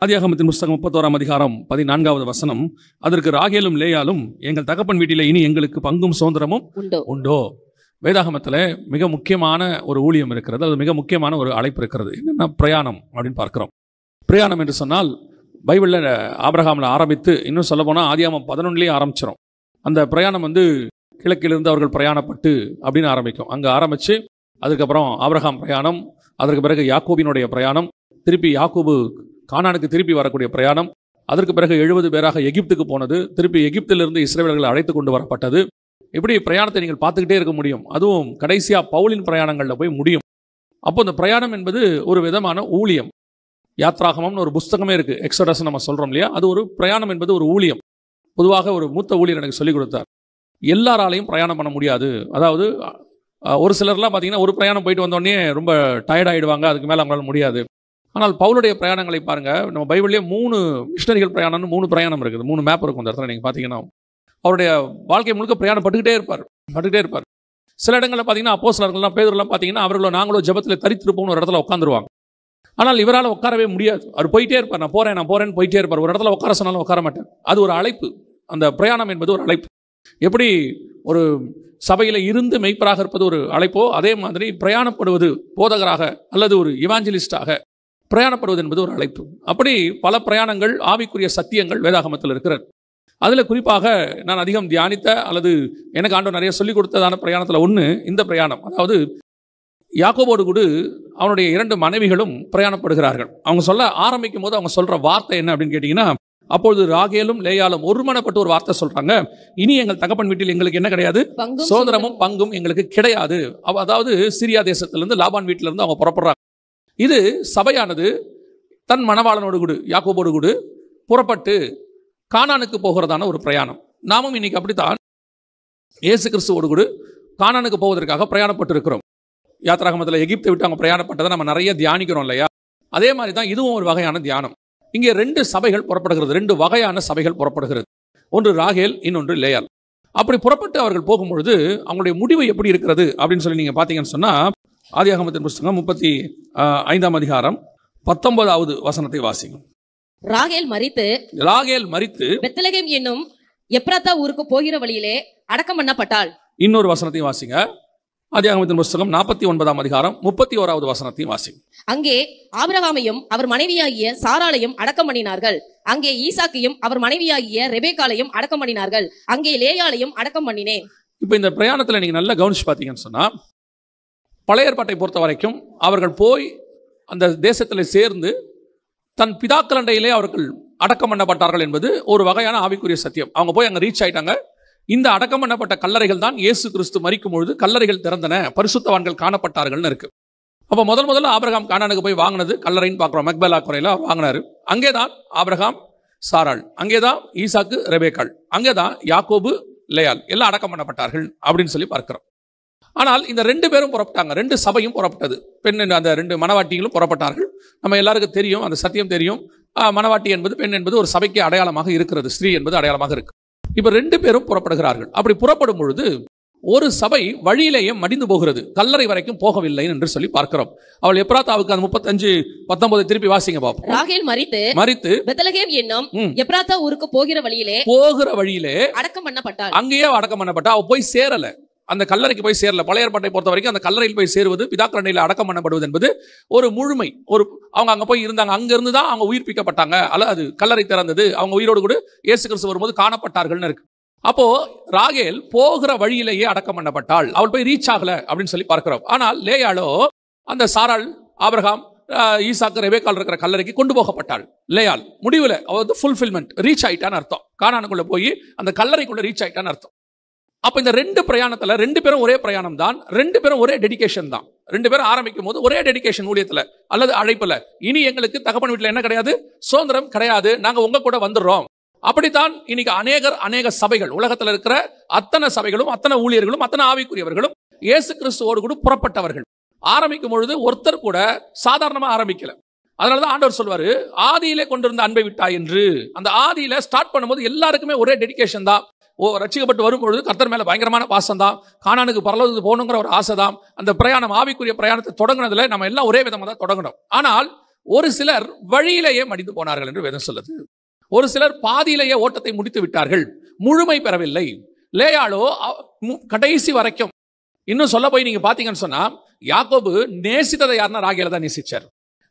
ஆதியாகமத்தின் புஸ்தகம் 31ஆம் அதிகாரம் 14வது வசனம். அதற்கு ராகேலும் லேயாலும், எங்கள் தகப்பன் வீட்டிலே இனி எங்களுக்கு பங்கும் சுதந்திரமும் உண்டோ. வேதாகமத்தில் மிக முக்கியமான ஒரு ஊழியம் இருக்கிறது, அது மிக முக்கியமான ஒரு அழைப்பு இருக்கிறது. என்னென்னா பிரயாணம் அப்படின்னு பார்க்கிறோம். பிரயாணம் என்று சொன்னால் பைபிளில் ஆபிரகாமில் ஆரம்பித்து இன்னும் சொல்ல போனால் ஆதியாகமம் 11லேயே ஆரம்பிச்சிடும். அந்த பிரயாணம் கிழக்கிலிருந்து அவர்கள் பிரயாணப்பட்டு அப்படின்னு ஆரம்பிக்கும். அங்கே ஆரம்பித்து அதுக்கப்புறம் ஆபிரகாம் பிரயாணம், அதற்கு பிறகு யாக்கோபினுடைய பிரயாணம், திருப்பி யாக்கோபு கானானுக்கு திருப்பி வரக்கூடிய பிரயாணம், அதற்கு பிறகு 70 பேராக எகிப்துக்கு போனது, திருப்பி எகிப்திலிருந்து இஸ்ரவேலர்களை அழைத்து கொண்டு வரப்பட்டது. இப்படி பிரயாணத்தை நீங்கள் பார்த்துக்கிட்டே இருக்க முடியும். அதுவும் கடைசியாக பவுலின் பிரயாணங்களில் போய் முடியும். அப்போ இந்த பிரயாணம் என்பது ஒரு விதமான ஊழியம். யாத்ராகமம்னு ஒரு புஸ்தகமே இருக்குது, எக்ஸோடஸ் நம்ம சொல்கிறோம் இல்லையா, அது ஒரு பிரயாணம் என்பது ஒரு ஊழியம். பொதுவாக ஒரு மூத்த ஊழியர் எனக்கு சொல்லிக் கொடுத்தார், எல்லாராலையும் பிரயாணம் பண்ண முடியாது. அதாவது ஒரு சிலர்லாம் பார்த்தீங்கன்னா ஒரு பிரயாணம் போயிட்டு வந்தோடனே ரொம்ப டயர்டாகிடுவாங்க, அதுக்கு மேலே அவங்களால முடியாது. ஆனால் பவுலுடைய பிரயாணங்களை பாருங்கள், நம்ம பைபிள்லேயே 3 மிஷனரிகள் பிரயாணம்னு 3 பிரயாணம் இருக்குது, 3 மேப் இருக்கும் அந்த இடத்துல. நீங்கள் பார்த்தீங்கன்னா அவருடைய வாழ்க்கை முழுக்க பிரயாணம் பட்டுக்கிட்டே இருப்பார். சில இடங்களில் பார்த்தீங்கன்னா அப்போஸ்தலர்கள்லாம் பேதுருலாம் பார்த்தீங்கன்னா அவர்களோ நாங்களோ ஜெபத்தில் தரித்திருப்போம்னு ஒரு இடத்துல உட்காந்துருவாங்க. ஆனால் இவரால் உட்காரவே முடியாது. அவர் போயிட்டே இருப்பார், நான் போகிறேன்னு போயிட்டே இருப்பார். ஒரு இடத்துல உட்கார சொன்னாலும் உட்கார மாட்டார். அது ஒரு அழைப்பு. அந்த பிரயாணம் என்பது ஒரு அழைப்பு. எப்படி ஒரு சபையில் இருந்து மெய்ப்பராக இருப்பது ஒரு அழைப்போ, அதே மாதிரி பிரயாணப்படுவது போதகராக அல்லது ஒரு இவாஞ்சலிஸ்டாக பிரயாணப்படுவது என்பது ஒரு அழைப்பு. அப்படி பல பிரயாணங்கள், ஆவிக்குரிய சத்தியங்கள் வேதாகமத்தில் இருக்கிறது. அதில் குறிப்பாக நான் அதிகம் தியானித்த அல்லது எனக்கு ஆண்டவர் நிறைய சொல்லிக் கொடுத்ததான பிரயாணத்தில் ஒன்று இந்த பிரயாணம். அதாவது யாக்கோபோடு கூட அவனுடைய 2 மனைவிகளும் பிரயாணப்படுகிறார்கள். அவங்க சொல்ல ஆரம்பிக்கும் போது அவங்க சொல்கிற வார்த்தை என்ன அப்படின்னு கேட்டிங்கன்னா, அப்பொழுது ராகேலும் லேயாலும் ஒருமனப்பட்டு ஒரு வார்த்தை சொல்கிறாங்க, இனி எங்கள் தகப்பன் வீட்டில் எங்களுக்கு என்ன கிடையாது, சுதந்திரமும் பங்கும் எங்களுக்கு கிடையாது. அதாவது சிரியா தேசத்திலிருந்து லாபான் வீட்டிலிருந்து அவங்க புறப்படுறாங்க. இது சபையானது தன் மணவாளனோடு கூட யாக்கோபோடு கூட புறப்பட்டு கானானுக்கு போகிறதான ஒரு பிரயாணம். நாமும் இன்னைக்கு அப்படித்தான் இயேசு கிறிஸ்துவோடு கூட கானானுக்கு போவதற்காக பிரயாணப்பட்டு இருக்கிறோம். யாத்ராகமத்தில் எகிப்தை விட்டு அவங்க பிரயாணப்பட்டதை நம்ம நிறைய தியானிக்கிறோம் இல்லையா. அதே மாதிரி தான் இதுவும் ஒரு வகையான தியானம். இங்கே 2 சபைகள் புறப்படுகிறது, 2 வகையான சபைகள் புறப்படுகிறது. ஒன்று ராகேல், இன்னொன்று லேயால். அப்படி புறப்பட்டு அவர்கள் போகும்பொழுது அவங்களுடைய முடிவு எப்படி இருக்கிறது அப்படின்னு சொல்லி நீங்கள் பார்த்தீங்கன்னு சொன்னால், ஆதியாகமத்தின் புஸ்தகம் 35ஆம் அதிகாரம் 19வது வசனத்தை வாசிக்கும். ராகேல் மரித்து பெத்லகேம் என்னும் எப்ராத்தா ஊருக்கு போகிற வழியிலே அடக்கம் பண்ணப்பட்டாள். இன்னொரு வசனத்தையும் வாசிங்க. ஆதியாகமத்தின் புஸ்தகம் 49ஆம் அதிகாரம் 31வது வசனத்தையும் வாசிக்கும். அங்கே ஆபிரகாமையும் அவர் மனைவியாகிய சாராளையும் அடக்கம் பண்ணினார்கள். அங்கே ஈசாக்கையும் அவர் மனைவியாகிய ரெபேக்காளையும் அடக்கம் பண்ணினார்கள். அங்கே லேயாளையும் அடக்கம் பண்ணினேன். இப்போ இந்த பிரயாணத்தில் நீங்க நல்லா கவனிச்சு பார்த்தீங்கன்னு சொன்னா, பழைய ஏற்பாட்டை பொறுத்த வரைக்கும் அவர்கள் போய் அந்த தேசத்தில் சேர்ந்து தன் பிதாக்களண்டையிலே அவர்கள் அடக்கம் பண்ணப்பட்டார்கள் என்பது ஒரு வகையான ஆவிக்குரிய சத்தியம். அவங்க போய் அங்கே ரீச் ஆயிட்டாங்க. இந்த அடக்கம் பண்ணப்பட்ட கல்லறைகள் தான் இயேசு கிறிஸ்து மரிக்கும் பொழுது கல்லறைகள் திறந்தன, பரிசுத்தவான்கள் காணப்பட்டார்கள்னு இருக்கு. அப்போ முதல்ல ஆபிரகாம் கானானுக்கு போய் வாங்கினது கல்லறைன்னு பார்க்குறோம். மக்பேலா குறையில வாங்கினாரு. அங்கேதான் ஆபிரகாம் சாராள், அங்கேதான் ஈசாக்கு ரெபேக்காள், அங்கேதான் யாக்கோபு லேயால் எல்லாம் அடக்கம் பண்ணப்பட்டார்கள் அப்படின்னு சொல்லி பார்க்கிறோம். ஆனால் இந்த 2 பேரும் புறப்பட்டாங்க, 2 சபையும் புறப்பட்டது. பெண் அந்த 2 மணவாட்டிகளும் புறப்பட்டார்கள். நம்ம எல்லாருக்கும் தெரியும், அந்த சத்தியம் தெரியும். மணவாட்டி என்பது, பெண் என்பது ஒரு சபைக்கு அடையாளமாக இருக்கிறது, ஸ்திரீ என்பது அடையாளமாக இருக்கு. இப்ப 2 பேரும் புறப்படுகிறார்கள். அப்படி புறப்படும் பொழுது ஒரு சபை வழியிலேயே மடிந்து போகிறது, கல்லறை வரைக்கும் போகவில்லை என்று சொல்லி பார்க்கிறோம். அவள் எப்ராத்தாவுக்கு அந்த 35:19 திருப்பி வாசிங்க பாப்போம். ராகேல் மரித்து பெத்லகேம் என்னும் எப்ராத்தா ஊருக்கு போகிற வழியிலே அடக்கம் பண்ணப்பட்டாள். அங்கேயே அடக்கம் பண்ணப்பட்டா. அவ போய் சேரல, அந்த கல்லறைக்கு போய் சேரல. பழைய ஏற்பாட்டை பொறுத்த வரைக்கும் அந்த கல்லறையில் போய் சேருவது, பிதாக்களண்டையில் அடக்கம் பண்ணப்படுவது என்பது ஒரு முழுமை. அவங்க அங்க போய் இருந்தாங்க, அங்க இருந்து தான் அவங்க உயிர்ப்பிக்கப்பட்டாங்க, அல்ல அது கல்லறை திறந்தது, அவங்க உயிரோடு கூட இயேசு கிறிஸ்து வரும்போது காணப்பட்டார்கள்னு இருக்கு. அப்போ ராகேல் போகிற வழியிலேயே அடக்கம் பண்ணப்பட்டாள். அவள் போய் ரீச் ஆகல அப்படின்னு சொல்லி பார்க்கிறோம். ஆனால் லேயாளோ அந்த சாராள், ஆபிரகாம், ஈசாக்கு, ரெபேக்காள் இருக்கிற கல்லறைக்கு கொண்டு போகப்பட்டாள். லேயாள் முடிவில் அவள் ஃபுல்ஃபில்மெண்ட், ரீச் ஆயிட்டான்னு அர்த்தம். கானானுக்குள்ள போய் அந்த கல்லறைக்குள்ள ரீச் ஆயிட்டான்னு அர்த்தம். அப்ப இந்த 2 பிரயாணத்துல 2 பேரும் ஒரே பிரயாணம் தான், 2 பேரும் ஒரே டெடிகேஷன் தான். 2 பேரும் ஆரம்பிக்கும் போது ஒரே டெடிகேஷன் ஊழியத்துல அல்லது அழைப்புல, இனி எங்களுக்கு தகப்பன் வீட்டில் என்ன கிடையாது, சுதந்திரம் கிடையாது, நாங்க உங்க கூட வந்துடுறோம். அப்படித்தான் இன்னைக்கு அநேக சபைகள், உலகத்தில் இருக்கிற அத்தனை சபைகளும், அத்தனை ஊழியர்களும், அத்தனை ஆவிக்குரியவர்களும் இயேசு கிறிஸ்துவோடு கூட புறப்பட்டவர்கள். ஆரம்பிக்கும் பொழுது ஒருத்தர் கூட சாதாரணமா ஆரம்பிக்கல. அதனாலதான் ஆண்டவர் சொல்வாரு, ஆதியிலே கொண்டிருந்த அன்பை விட்டாய் என்று. அந்த ஆதியில ஸ்டார்ட் பண்ணும்போது எல்லாருக்குமே ஒரே டெடிகேஷன் தான். ரட்சிக்கப்பட்டு வரும்பொழுது கர்த்தர் மேல பயங்கரமான பாசம் தான், கானானுக்கு பரலோகத்துக்கு போகணுங்கிற ஒரு ஆசை தான். அந்த பிரயாணம், ஆவிக்குரிய பிரயாணத்தை தொடங்கினதுல நம்ம எல்லாம் ஒரே விதமாக தான் தொடங்கணும். ஆனால் ஒரு சிலர் வழியிலேயே மடிந்து போனார்கள் என்று வேதம் சொல்லுது. ஒரு சிலர் பாதியிலேயே ஓட்டத்தை முடித்து விட்டார்கள், முழுமை பெறவில்லை. லேயாளோ கடைசி வரைக்கும். இன்னும் சொல்ல போய் நீங்க பாத்தீங்கன்னு சொன்னா, யாக்கோபு நேசித்ததை யாருன்னா ராகேலை தான் நேசிச்சார்.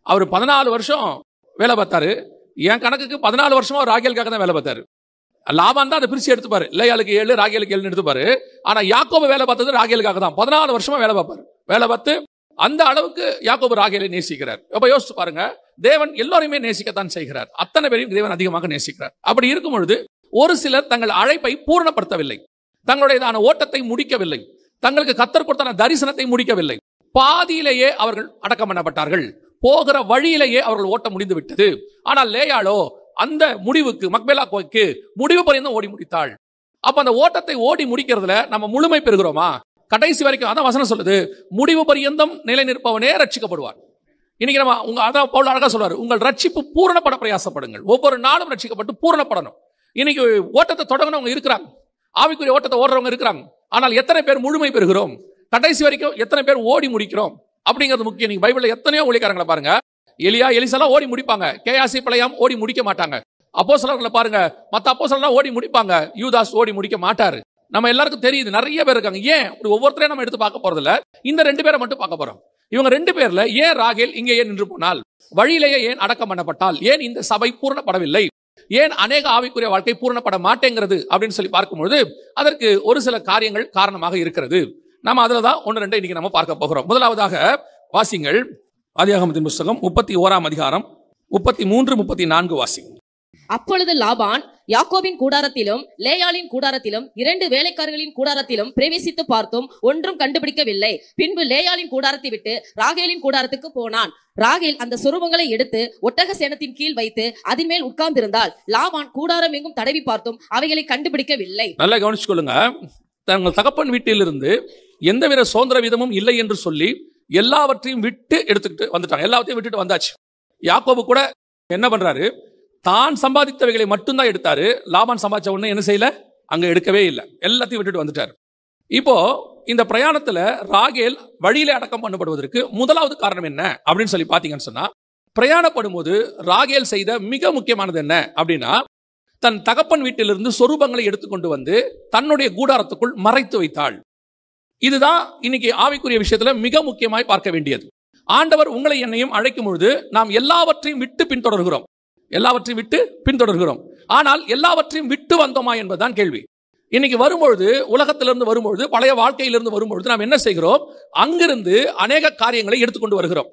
அவர் 14 வருஷம் வேலை பார்த்தாரு. என் கணக்குக்கு 14 வருஷமா ராகேலுக்காக தான் வேலை பார்த்தாரு. லாபான் தான் அதை பிரிச்சு எடுத்துப்பாரு. லேயாளுக்கு 7 ராகேலுக்கு 7 எடுத்துப்பாரு. ஆனா யாக்கோபு வேலை பார்த்தது ராகேலுக்காக தான். 14 வருஷமா வேலை பார்ப்பாரு. வேலை பார்த்து அந்த அளவுக்கு யாக்கோபு ராகேலை நேசிக்கிறார். அப்ப யோசிச்சு பாருங்க, தேவன் எல்லாரையுமே நேசிக்கத்தான் செய்கிறார். அத்தனை பேரையும் தேவன் அதிகமாக நேசிக்கிறார். அப்படி இருக்கும் பொழுது ஒரு சிலர் தங்கள் அழைப்பை பூர்ணப்படுத்தவில்லை, தங்களுடையதான ஓட்டத்தை முடிக்கவில்லை, தங்களுக்கு கர்த்தர் கொடுத்த தரிசனத்தை முடிக்கவில்லை. பாதியிலேயே அவர்கள் அடக்கம் பண்ணப்பட்டார்கள். போகிற வழியிலேயே அவர்கள் ஓட்டம் முடிந்து விட்டது. ஆனால் லேயாளோ அந்த முடிவுக்கு, மக்பேலாவுக்கு முடிவு பரியந்தம் ஓடி முடித்தாள். அப்ப அந்த ஓட்டத்தை ஓடி முடிக்கிறதுல நம்ம முழுமை பெறுகிறோமா? கடைசி வரைக்கும். அதான் வசனம் சொல்லுது, முடிவு பரியந்தம் நிலை நிற்பவனே ரட்சிக்கப்படுவார். இன்னைக்கு நம்ம அதான் பவுல் அழகா சொல்றாரு, உங்கள் ரட்சிப்பு பூரணப்பட பிரயாசப்படுங்கள். ஒவ்வொரு நாளும் ரட்சிக்கப்பட்டு பூரணப்படணும். இன்னைக்கு ஓட்டத்தை தொடங்கினவங்க இருக்கிறாங்க, ஆவிக்குரிய ஓட்டத்தை ஓடுறவங்க இருக்கிறாங்க. ஆனால் எத்தனை பேர் முழுமை பெறுகிறோம்? கடைசி வரைக்கும் எத்தனை பேர் ஓடி முடிக்கிறோம் அப்படிங்கிறது முக்கியம். நீங்க பைபிள்ல எத்தனையோ ஊழியக்காரங்களை பாருங்க, எலியா எலிசெல்லாம் ஓடி முடிப்பாங்க, கேயாசி பிழையாம் ஓடி முடிக்க மாட்டாங்க. அப்போஸ்தலர்களை பாருங்க, மத்த அப்போஸ்தலர்லாம் ஓடி முடிப்பாங்க, யூதாஸ் ஓடி முடிக்க மாட்டாரு. நம்ம எல்லாருக்கும் தெரியுது, நிறைய பேர் இருக்காங்க. ஏன் ஒவ்வொருத்தரையும் நம்ம எடுத்து பார்க்க போறதில்ல, இந்த 2 பேரை மட்டும் பார்க்க போறோம். இவங்க 2 பேர்ல ஏன் ராகேல் இங்கே ஏன் நின்று போனால், வழியிலேயே ஏன் அடக்கம் பண்ணப்பட்டால், ஏன் இந்த சபை பூர்ணப்படவில்லை, ஏன் அநேக ஆவிக்குரிய வாழ்க்கை பூர்ணப்பட மாட்டேங்கிறது அப்படின்னு சொல்லி பார்க்கும்பொழுது அதற்கு ஒரு சில காரியங்கள் காரணமாக இருக்கிறது. நம்ம அதுலதான் 1-2 இன்னைக்கு நம்ம பார்க்க போகிறோம். முதலாவதாக வாசிங்கள், ஆதியாகமத்தின் புத்தகம் 31ஆம் அதிகாரம் 33-34 வாசிங்க. அப்பொழுது லாபான் யாக்கோபின் கூடாரத்திலும் லேயாளின் கூடாரத்திலும் 2 வேலைக்காரர்களின் கூடாரத்திலும் பிரவேசித்து பார்த்தும் ஒன்றும் கண்டுபிடிக்கவில்லை. பின்பு லேயாளின் கூடாரத்தை விட்டு ராகேலின் கூடாரத்துக்கு போனான். ராகேல் அந்த சொருபங்களை எடுத்து ஒட்டக சேனத்தின் கீழ் வைத்து அதன் மேல் உட்கார்ந்திருந்தாள். லாபான் கூடாரம் எங்கும் தடவி பார்த்தும் அவைகளை கண்டுபிடிக்கவில்லை. நல்லா கவனிச்சுக்கொள்ளுங்க. தங்கள் தகப்பன் வீட்டிலிருந்து எந்தவித சுதந்திர விதமும் இல்லை என்று சொல்லி எல்லாவற்றையும் விட்டு எடுத்துக்கிட்டு வந்துட்டாங்க. எல்லாத்தையும் விட்டுட்டு வந்தாச்சு. யாக்கோபு கூட என்ன பண்றாரு, தான் சம்பாதித்தவைகளை மட்டும்தான் எடுத்தாரு. லாபான் சம்பாதிச்ச உடனே என்ன செய்யல, அங்க எடுக்கவே இல்லை, எல்லாத்தையும் விட்டுட்டு வந்துட்டாரு. இப்போ இந்த பிரயாணத்துல ராகேல் வழியிலே அடக்கம் பண்ணப்படுவதற்கு முதலாவது காரணம் என்ன அப்படின்னு சொல்லி பாத்தீங்கன்னு சொன்னா, பிரயாணப்படும் போது ராகேல் செய்த மிக முக்கியமானது என்ன அப்படின்னா, தன் தகப்பன் வீட்டிலிருந்து சொரூபங்களை எடுத்துக்கொண்டு வந்து தன்னுடைய கூடாரத்துக்குள் மறைத்து வைத்தாள். இதுதான் இன்னைக்கு ஆவிக்குரிய விஷயத்துல மிக முக்கியமாய் பார்க்க வேண்டியது. ஆண்டவர் உங்களை என்னையும் அழைக்கும் பொழுது நாம் எல்லாவற்றையும் விட்டு பின்தொடர்கிறோம், எல்லாவற்றையும் விட்டு பின்தொடர்கிறோம். ஆனால் எல்லாவற்றையும் விட்டு வந்தோமா என்பதுதான் கேள்வி. இன்னைக்கு வரும்பொழுது, உலகத்திலிருந்து வரும்பொழுது, பழைய வாழ்க்கையிலிருந்து வரும்பொழுது நாம் என்ன செய்கிறோம், அங்கிருந்து அநேக காரியங்களை எடுத்துக்கொண்டு வருகிறோம்.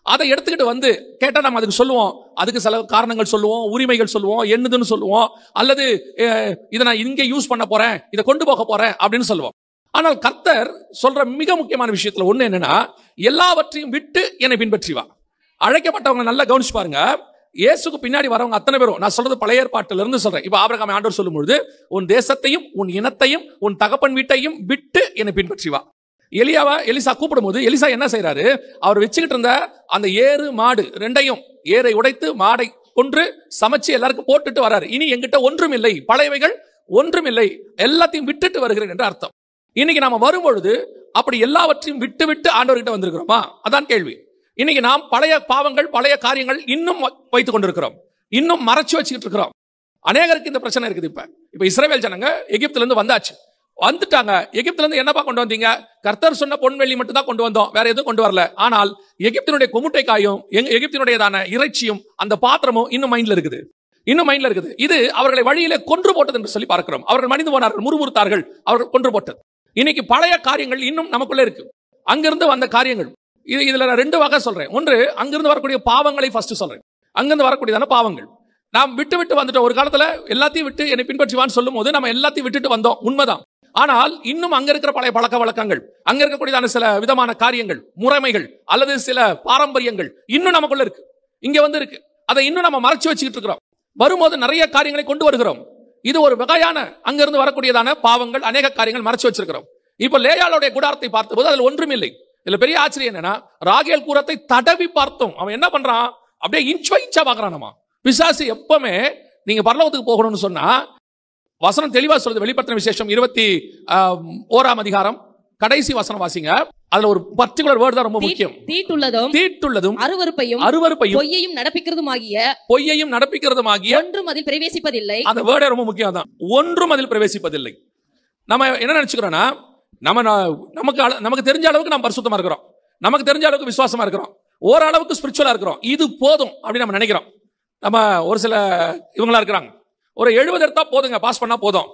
அதை எடுத்துக்கிட்டு வந்து கேட்டா நம்ம அதுக்கு சொல்லுவோம், அதுக்கு சில காரணங்கள் சொல்லுவோம், உரிமைகள் சொல்லுவோம், என்னதுன்னு சொல்லுவோம், அல்லது இதை நான் இங்கே யூஸ் பண்ண போறேன், இதை கொண்டு போக போறேன் அப்படின்னு சொல்லுவோம். ஆனால் கர்த்தர் சொல்ற மிக முக்கியமான விஷயத்துல ஒண்ணு என்னன்னா, எல்லாவற்றையும் விட்டு என்னை பின்பற்றி வா. அழைக்கப்பட்டவங்க நல்லா கவனிச்சு பாருங்க. இயேசுக்கு பின்னாடி வரவங்க அத்தனை பேரும், நான் சொல்றது பழைய ஏற்பாட்டில இருந்து சொல்றேன். இப்ப ஆபிரகாம் ஆண்டவர் சொல்லும்பொழுது, உன் தேசத்தையும் உன் இனத்தையும் உன் தகப்பன் வீட்டையும் விட்டு என்னை பின்பற்றி வா. எலியாவை எலிசா கூப்பிடும் போது எலிசா என்ன செய்யறாரு, அவர் வச்சுக்கிட்டு இருந்த அந்த ஏறு மாடு ரெண்டையும், ஏரை உடைத்து மாடை கொன்று சமைச்சு எல்லாருக்கும் போட்டுட்டு வர்றாரு. இனி எங்கிட்ட ஒன்றும் இல்லை, பழையவைகள் ஒன்றும் இல்லை, எல்லாத்தையும் விட்டுட்டு வருகிறேன் என்று அர்த்தம். இன்னைக்கு நாம வரும்பொழுது அப்படி எல்லாவற்றையும் விட்டு விட்டு ஆண்டவர்கிட்ட வந்திருக்கிறோமா? அதான் கேள்வி. இன்னைக்கு நாம் பழைய பாவங்கள், பழைய காரியங்கள் இன்னும் வைத்துக் கொண்டிருக்கிறோம், இன்னும் மறைச்சு வச்சுக்கிட்டு இருக்கிறோம். அநேகருக்கு இந்த பிரச்சனை இருக்குது. இப்ப இஸ்ரவேல் ஜனங்க எகிப்துல இருந்து வந்தாச்சு, வந்துட்டாங்க. எகிப்துல இருந்து என்னப்பா கொண்டு வந்தீங்க? கர்த்தர் சொன்ன பொன் வெள்ளி மட்டும் தான் கொண்டு வந்தோம், வேற எதுவும் கொண்டு வரல. ஆனால் எகிப்தினுடைய கொமுட்டை காயும், எகிப்தினுடையதான இறைச்சியும் அந்த பாத்திரமும் இன்னும் மைண்ட்ல இருக்குது, இன்னும் மைண்ட்ல இருக்குது. இது அவர்களை வழியிலே கொன்று போட்டது என்று சொல்லி பார்க்கிறோம். அவர்கள் மடிந்து போனார்கள், முறுமுறுத்தார்கள், அவர்கள் கொன்று போட்டது. இன்னைக்கு பழைய காரியங்கள் இன்னும் நமக்குள்ள இருக்கு, அங்கிருந்து வந்த காரியங்கள். இதுல நான் 2 வகை சொல்றேன். ஒன்று, அங்கிருந்து வரக்கூடிய பாவங்களை ஃபர்ஸ்ட் சொல்றேன். அங்கிருந்து வரக்கூடியதான பாவங்கள் நாம் விட்டு விட்டு வந்துட்டோம். ஒரு காலத்துல எல்லாத்தையும் விட்டு என்னை பின்பற்றுவான்னு சொல்லும் போது நம்ம எல்லாத்தையும் விட்டுட்டு வந்தோம், உண்மைதான். ஆனால் இன்னும் அங்க இருக்கிற பழைய பழக்க வழக்கங்கள், அங்க இருக்கக்கூடியதான சில விதமான காரியங்கள், முறைமைகள் அல்லது சில பாரம்பரியங்கள் இன்னும் நமக்குள்ள இருக்கு, இங்க வந்து இருக்கு. அதை இன்னும் நம்ம மறைச்சு வச்சுக்கிட்டு இருக்கிறோம். வரும்போது நிறைய காரியங்களை கொண்டு வருகிறோம். இது ஒரு வகையான அங்கிருந்து வரக்கூடியதான பாவங்கள், அநேக காரியங்கள் மறைச்சு வச்சிருக்கிறோம். இப்ப லேயாளுடைய கூடாரத்தை பார்த்தபோது அதில் ஒன்றும் இல்லை. இதுல பெரிய ஆச்சரியம் என்னன்னா, ராகேல் கூடாரத்தை தடவி பார்த்தோம். அவன் என்ன பண்றான், அப்படியே இன்ச் பை இன்ச்சா பாக்குறான். பிசாசு எப்பவுமே நீங்க பரலோகத்துக்கு போகணும்னு சொன்னா, வசனம் தெளிவா சொல்றது. வெளிப்படுத்தின விசேஷம் 21ஆம் அதிகாரம் கடைசி வசனம் வாசிங்க. அதுல ஒரு பர்டிகுலர் வேர்ட் தான் ரொம்ப முக்கியம். தீட்டுள்ளதும் அருவருப்பையும் பொய்யையும் நடப்பிக்கிறதுமாகிய ஒன்றும் அதில் பிரவேசிப்பதில்லை. அந்த வேர்டே ரொம்ப முக்கியம் தான். ஒன்றும் அதில் பிரவேசிப்பதில்லை. நம்ம என்ன நினைச்சுக்கிறோம்னா, நமக்கு தெரிஞ்ச அளவுக்கு நம்ம பரிசுத்தமா இருக்கிறோம், நமக்கு தெரிஞ்ச அளவுக்கு விசுவாசமா இருக்கிறோம், ஓரளவுக்கு ஸ்பிரிச்சுவலா இருக்கிறோம், இது போதும் அப்படின்னு நம்ம நினைக்கிறோம். நம்ம ஒரு சில இவங்களா இருக்கிறாங்க, ஒரு 70 எடுத்தா போதுங்க, பாஸ் பண்ணா போதும்.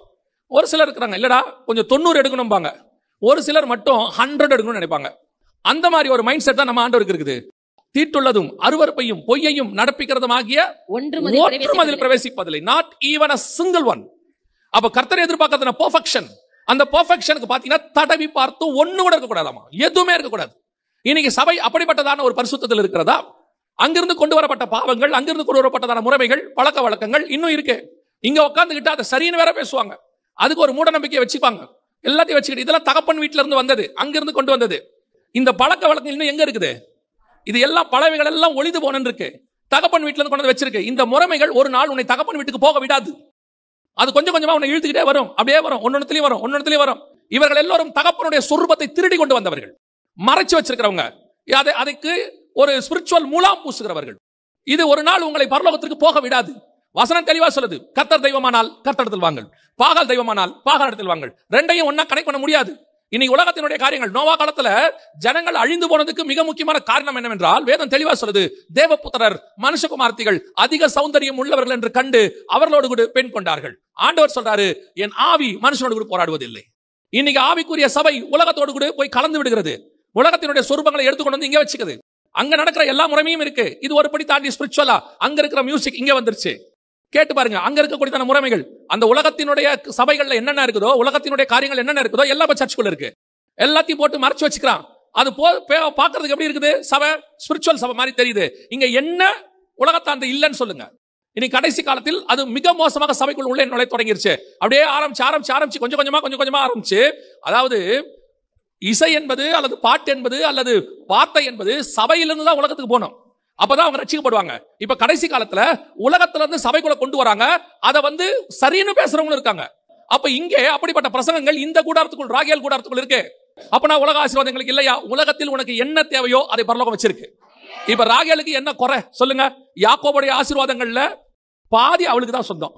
ஒரு சிலர் இருக்கிறாங்க, இல்லடா கொஞ்சம் 90 எடுக்கணும்பாங்க. ஒரு சிலர் மட்டும் 100 எடுக்கணும்னு நினைப்பாங்க. அந்த மாதிரி ஒரு மைண்ட் செட் தான் நம்ம ஆண்டவருக்கு இருக்குது. தீட்டுள்ளதும் அருவருப்பையும் பொய்யையும் நடப்பிக்கிறதுமாகிய ஒன்றும் அதில் பிரவேசிப்பதில்லை. Not even a single one. அப்ப கர்த்தர் எதிர்பார்க்கறது பெர்ஃபெக்ஷன். அந்த பெர்ஃபெக்ஷனுக்கு பாத்தீங்கன்னா தடவி பார்த்து ஒண்ணு கூட இருக்க கூடாதாமா, எதுவுமே இருக்க கூடாது. இன்னைக்கு சபை அப்படிப்பட்டதான ஒரு பரிசுத்தத்தில் இருக்கிறதா? அங்கிருந்து கொண்டு வரப்பட்ட பாவங்கள், அங்கிருந்து கொண்டு வரப்பட்டதான முறைமைகள், பழக்க வழக்கங்கள் இன்னும் இருக்கு. இங்க உட்கார்ந்துகிட்டு அதை சரின்னு வேற பேசுவாங்க, அதுக்கு ஒரு மூட நம்பிக்கையை வச்சுப்பாங்க, எல்லாத்தையும் வச்சுக்கிட்டு இதெல்லாம் தகப்பன் வீட்டுல இருந்து வந்தது, அங்கிருந்து கொண்டு வந்தது. இந்த பழக்க வழக்கம் இன்னும் எங்க இருக்குது? இது எல்லாம் பழவைகள் எல்லாம் ஒளிந்து போனன்னு இருக்கு, தகப்பன் வீட்டுல இருந்து கொண்டு வந்து வச்சிருக்கு. இந்த முறைமைகள் ஒரு நாள் உன்னை தகப்பன் வீட்டுக்கு போக விடாது. அது கொஞ்சம் கொஞ்சமா உன்னை இழுத்துக்கிட்டே வரும், அப்படியே வரும், ஒன்னொன்னுலயும் வரும். இவர்கள் எல்லோரும் தகப்பனுடைய சொரூபத்தை திருடி கொண்டு வந்தவர்கள், மறைச்சு வச்சிருக்கிறவங்க, அதுக்கு ஒரு ஸ்பிரிச்சுவல் மூலாம் பூசுகிறவர்கள். இது ஒரு நாள் உங்களை பரலோகத்திற்கு போக விடாது. வசனம் தெளிவா சொல்லுது, கர்த்தர் தெய்வமானால் கர்த்தரிடத்தில் வாங்கள், பாகால் தெய்வமானால் பாகாலிடத்தில் வாங்கள். ரெண்டையும் ஒன்னா கனெக்ட் பண்ண முடியாது. இன்னைக்கு உலகத்தினுடைய காரியங்கள், நோவா காலத்துல ஜனங்கள் அழிந்து போனதுக்கு மிக முக்கியமான காரணம் என்னவென்றால், வேதம் தெளிவா சொல்லுது, தேவபுத்திரர் மனுஷகுமார்த்திகள் அதிக சௌந்தரியம் உள்ளவர்கள் என்று கண்டு அவர்களோடு கூட பெண் கொண்டார்கள். ஆண்டவர் சொல்றாரு, என் ஆவி மனுஷனோடு கூட போராடுவதில்லை. இன்னைக்கு ஆவிக்குரிய சபை உலகத்தோடு கூட போய் கலந்து விடுகிறது, உலகத்தினுடைய சொரூபங்களை எடுத்துக்கொண்டு வந்து இங்க வச்சுக்குது. அங்க நடக்கிற எல்லா முறைமையும் இருக்கு. இது ஒரு படி தாண்டி ஸ்பிரிச்சுவலா அங்க இருக்கிற மியூசிக் இங்க வந்துருச்சு. கேட்டு பாருங்க, அங்க இருக்கக்கூடிய முறைமைகள் அந்த உலகத்தினுடைய சபைகள்ல என்னென்ன இருக்குதோ, உலகத்தினுடைய காரியங்கள் என்னென்ன இருக்குதோ எல்லாம் சர்ச்சுக்குள்ள இருக்கு. எல்லாத்தையும் போட்டு மறைச்சு வச்சுக்கிறான். அது பாக்குறதுக்கு எப்படி இருக்குது? சபை ஸ்பிரிச்சுவல் சபை மாதிரி தெரியுது. இங்க என்ன உலகத்தாந்த இல்லைன்னு சொல்லுங்க. இனி கடைசி காலத்தில் அது மிக மோசமாக சபைக்குள் உள்ள நுழைய தொடங்கிருச்சு. அப்படியே ஆரம்பிச்சு கொஞ்சம் கொஞ்சமா ஆரம்பிச்சு, அதாவது இசை என்பது அல்லது பாட்டு என்பது அல்லது வார்த்தை என்பது சபையிலிருந்து தான் உலகத்துக்கு போனோம், அப்பதான் அவங்க ரட்சிக்கப்படுவாங்க. இப்ப கடைசி காலத்துல உலகத்துல இருந்து சபைக்குள்ள கொண்டு வராங்க, அதை சரின்னு பேசுறவங்களும் இருக்காங்க. அப்ப இங்கே அப்படிப்பட்ட பிரசங்கங்கள் இந்த கூடாரத்துக்குள், ராகேல் கூடாரத்துக்குள் இருக்கு. அப்பனா உலக ஆசீர்வாதங்களுக்கு இல்லையா? உலகத்தில் உனக்கு என்ன தேவையோ அதை பரலோகம் வச்சிருக்கு. இப்ப ராகேலுக்கு என்ன குறை சொல்லுங்க? யாக்கோபுடைய ஆசீர்வாதங்கள்ல பாதி அவளுக்கு தான் சொந்தம்,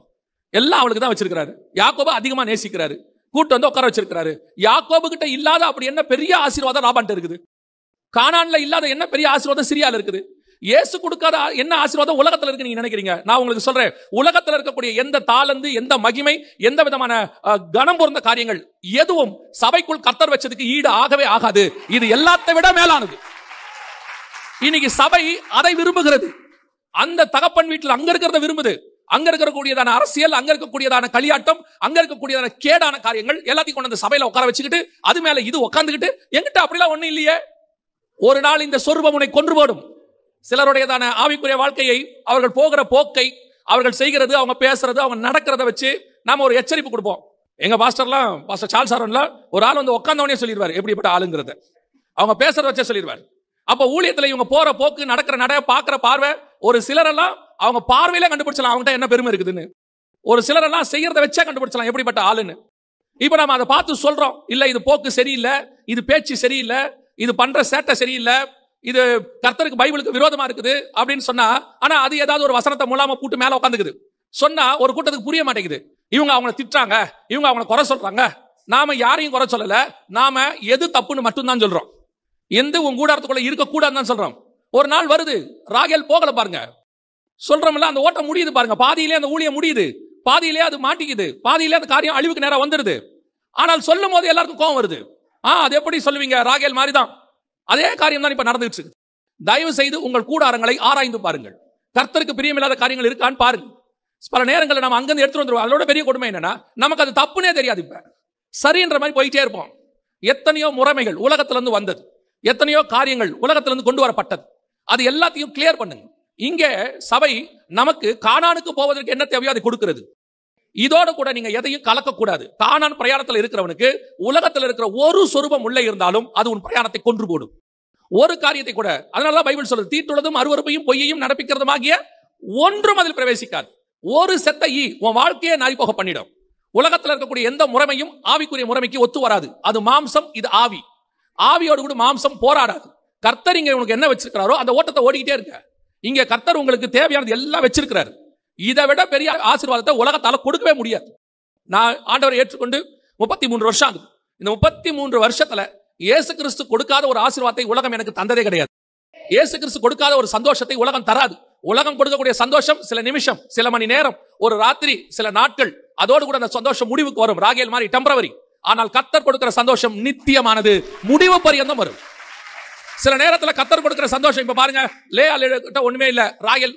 எல்லாம் அவளுக்கு தான் வச்சிருக்கிறாரு. யாக்கோபு அதிகமா நேசிக்கிறாரு, கூட்டு உட்கார வச்சிருக்கிறாரு. யாக்கோபு கிட்ட இல்லாத அப்படி என்ன பெரிய ஆசீர்வாதம் லாபான்ட்ட இருக்குது? கானான்ல இல்லாத என்ன பெரிய ஆசீர்வாதம் சிரியால இருக்குது? இயேசு கொடுக்காத என்ன ஆசீர்வாதம் உலகத்துல இருக்கு நீங்க நினைக்கிறீங்க? நான் உங்களுக்கு சொல்றேன், உலகத்துல இருக்கக்கூடிய எந்த தாளந்து, எந்த மகிமை, எந்த விதமான கனம் பொருந்த காரியங்கள் எதுவும் சபைக்குள் கர்த்தர் வச்சதுக்கு ஈடு ஆகவே ஆகாது. இது எல்லாத்தை விட மேலானது. இன்னைக்கு சபை அதை விரும்புகிறது. அந்த தகப்பன் வீட்டில் அங்க இருக்கிறத விரும்புது. அங்க இருக்கக்கூடியதான அரசியல், அங்க இருக்கக்கூடியதான களியாட்டம், அங்க இருக்கக்கூடியதான கேடான காரியங்கள் எல்லாத்தையும் கொண்டு அந்த சபையில உட்கார வச்சுக்கிட்டு அது மேல இது உட்கார்ந்துகிட்டு, எங்கிட்ட அப்படிலாம் ஒண்ணு இல்லையே. ஒரு நாள் இந்த சொரூபம் உன்னை கொன்று போடும். சிலருடையதான ஆவிக்குரிய வாழ்க்கையை, அவர்கள் போகிற போக்கை, அவர்கள் செய்கிறது, அவங்க பேசுறது, அவங்க நடக்கிறத வச்சு நாம ஒரு எச்சரிப்பு கொடுப்போம். எங்க பாஸ்டர்லாம், பாஸ்டர் சார்ல்ஸ் ஆரோன்லாம் ஒரு ஆள் உட்கார்ந்தவனே சொல்லிடுவார் எப்படிப்பட்ட ஆளுங்கிறத, அவங்க பேசுறத வச்சே சொல்லிடுவார். அப்ப ஊழியத்துல இவங்க போற போக்கு, நடக்கிற நடைய, பாக்குற பார்வை, ஒரு சிலரெல்லாம் அவங்க பார்வையிலே கண்டுபிடிச்சலாம் அவங்ககிட்ட என்ன பெருமை இருக்குதுன்னு. ஒரு சிலரெல்லாம் செய்யறத வச்சே கண்டுபிடிச்சலாம் எப்படிப்பட்ட ஆளுன்னு. இப்ப நம்ம அதை பார்த்து சொல்றோம், இல்ல இது போக்கு சரியில்லை, இது பேச்சு சரியில்லை, இது பண்ற சேட்டை சரியில்லை, இது கர்த்தருக்கு பைபிளுக்கு விரோதமா இருக்குது அப்படின்னு சொன்னா, ஆனா அது ஏதாவது ஒரு வசனத்தை மூலமா கூட்டு மேல உட்காந்துக்குது. சொன்னா ஒரு கூட்டத்துக்கு புரிய மாட்டேங்குது. இவங்க அவங்களை திட்டுறாங்க, இவங்க அவங்களை குறை சொல்றாங்க. நாம யாரையும் குறை சொல்லல, நாம எது தப்புன்னு மட்டும்தான் சொல்றோம். எந்த உங்க கூடாரத்துக்குள்ள இருக்க கூடாதுன்னு சொல்றோம். ஒரு நாள் வருது, ராகேல் போகல பாருங்க, சொல்றோம்ல, அந்த ஓட்டம் முடியுது பாருங்க, பாதியிலே அந்த ஊழியம் முடியுது, பாதியிலே அது மாட்டிக்குது, பாதியிலே அந்த காரியம் அழிவுக்கு நேரம் வந்துடுது. ஆனால் சொல்லும் போது எல்லாருக்கும் கோவம் வருது. அது எப்படி சொல்லுவீங்க? ராகேல் மாதிரி தான் அதே காரியம் தான் இப்ப நடந்துட்டு இருக்கு. தயவு செய்து உங்கள் கூடாரங்களை ஆராய்ந்து பாருங்கள். கர்த்தருக்கு பிரியமில்லாத காரியங்கள் இருக்கான்னு பாருங்க. பல நேரங்களில் நம்ம அங்கிருந்து எடுத்துட்டு வந்துருவோம். அதோட பெரிய கொடுமை என்னன்னா, நமக்கு அது தப்புனே தெரியாது. இப்ப சரின்ற மாதிரி போயிட்டே இருப்போம். எத்தனையோ முறைமைகள் உலகத்திலிருந்து வந்தது, எத்தனையோ காரியங்கள் உலகத்திலிருந்து கொண்டு வரப்பட்டது. அது எல்லாத்தையும் கிளியர் பண்ணுங்க. இங்கே சபை நமக்கு கானானுக்கு போவதற்கு என்ன தேவையோ அதை கொடுக்கிறது. இதோட கூட நீங்க எதையும் கலக்கக்கூடாது. கானான் பிரயாணத்தில் இருக்கிறவனுக்கு உலகத்தில் இருக்கிற ஒரு சொரூபம் உள்ளே இருந்தாலும் அது உன் பிரயாணத்தை கொன்று போடும். ஒரு காரியத்தை கூட, அதனாலதான் பைபிள் சொல்றது, தீட்டுள்ளதும் அருவருப்பையும் பொய்யையும் நடப்பிக்கிறதுமாகிய ஒன்றும் அதில் பிரவேசிக்காது. ஒரு செத்த ஈ உன் வாழ்க்கையை நாரி போக பண்ணிடும். உலகத்தில் இருக்கக்கூடிய எந்த முறைமையும் ஆவிக்குரிய முறைமைக்கு ஒத்து வராது. அது மாம்சம், இது ஆவி. ஆவியோடு கூட மாம்சம் போராடாது. கர்த்தர் இங்க உனக்கு என்ன வச்சிருக்கிறாரோ அந்த ஓட்டத்தை ஓடிக்கிட்டே இருக்க. இங்க கர்த்தர் உங்களுக்கு தேவையானது எல்லாம் வச்சிருக்கிறாரு. இதை விட பெரிய ஆசீர்வாதத்தை உலகத்தால கொடுக்கவே முடியாது. நான் ஆண்டவரை ஏற்றுக்கொண்டு 33 வருஷம் ஆகுது. இந்த 33 வருஷத்துல இயேசு கிறிஸ்து கொடுக்காத ஒரு ஆசீர்வாதத்தை உலகம் எனக்கு தந்ததே கிடையாது. இயேசு கிறிஸ்து கொடுக்காத ஒரு சந்தோஷத்தை உலகம் தராது. உலகம் கொடுக்கக்கூடிய சந்தோஷம் சில நிமிஷம், சில மணி நேரம், ஒரு ராத்திரி, சில நாட்கள், அதோடு கூட அந்த சந்தோஷம் முடிவுக்கு வரும். ராகேல் மாதிரி டெம்பரவரி. ஆனால் கர்த்தர் கொடுக்கிற சந்தோஷம் நித்தியமானது, முடிவு பரியந்தம் வரும். சில நேரத்துல கர்த்தர் கொடுக்கிற சந்தோஷம், இப்ப பாருங்க, லேயால் கிட்ட ஒண்ணுமே இல்ல, ராகேல்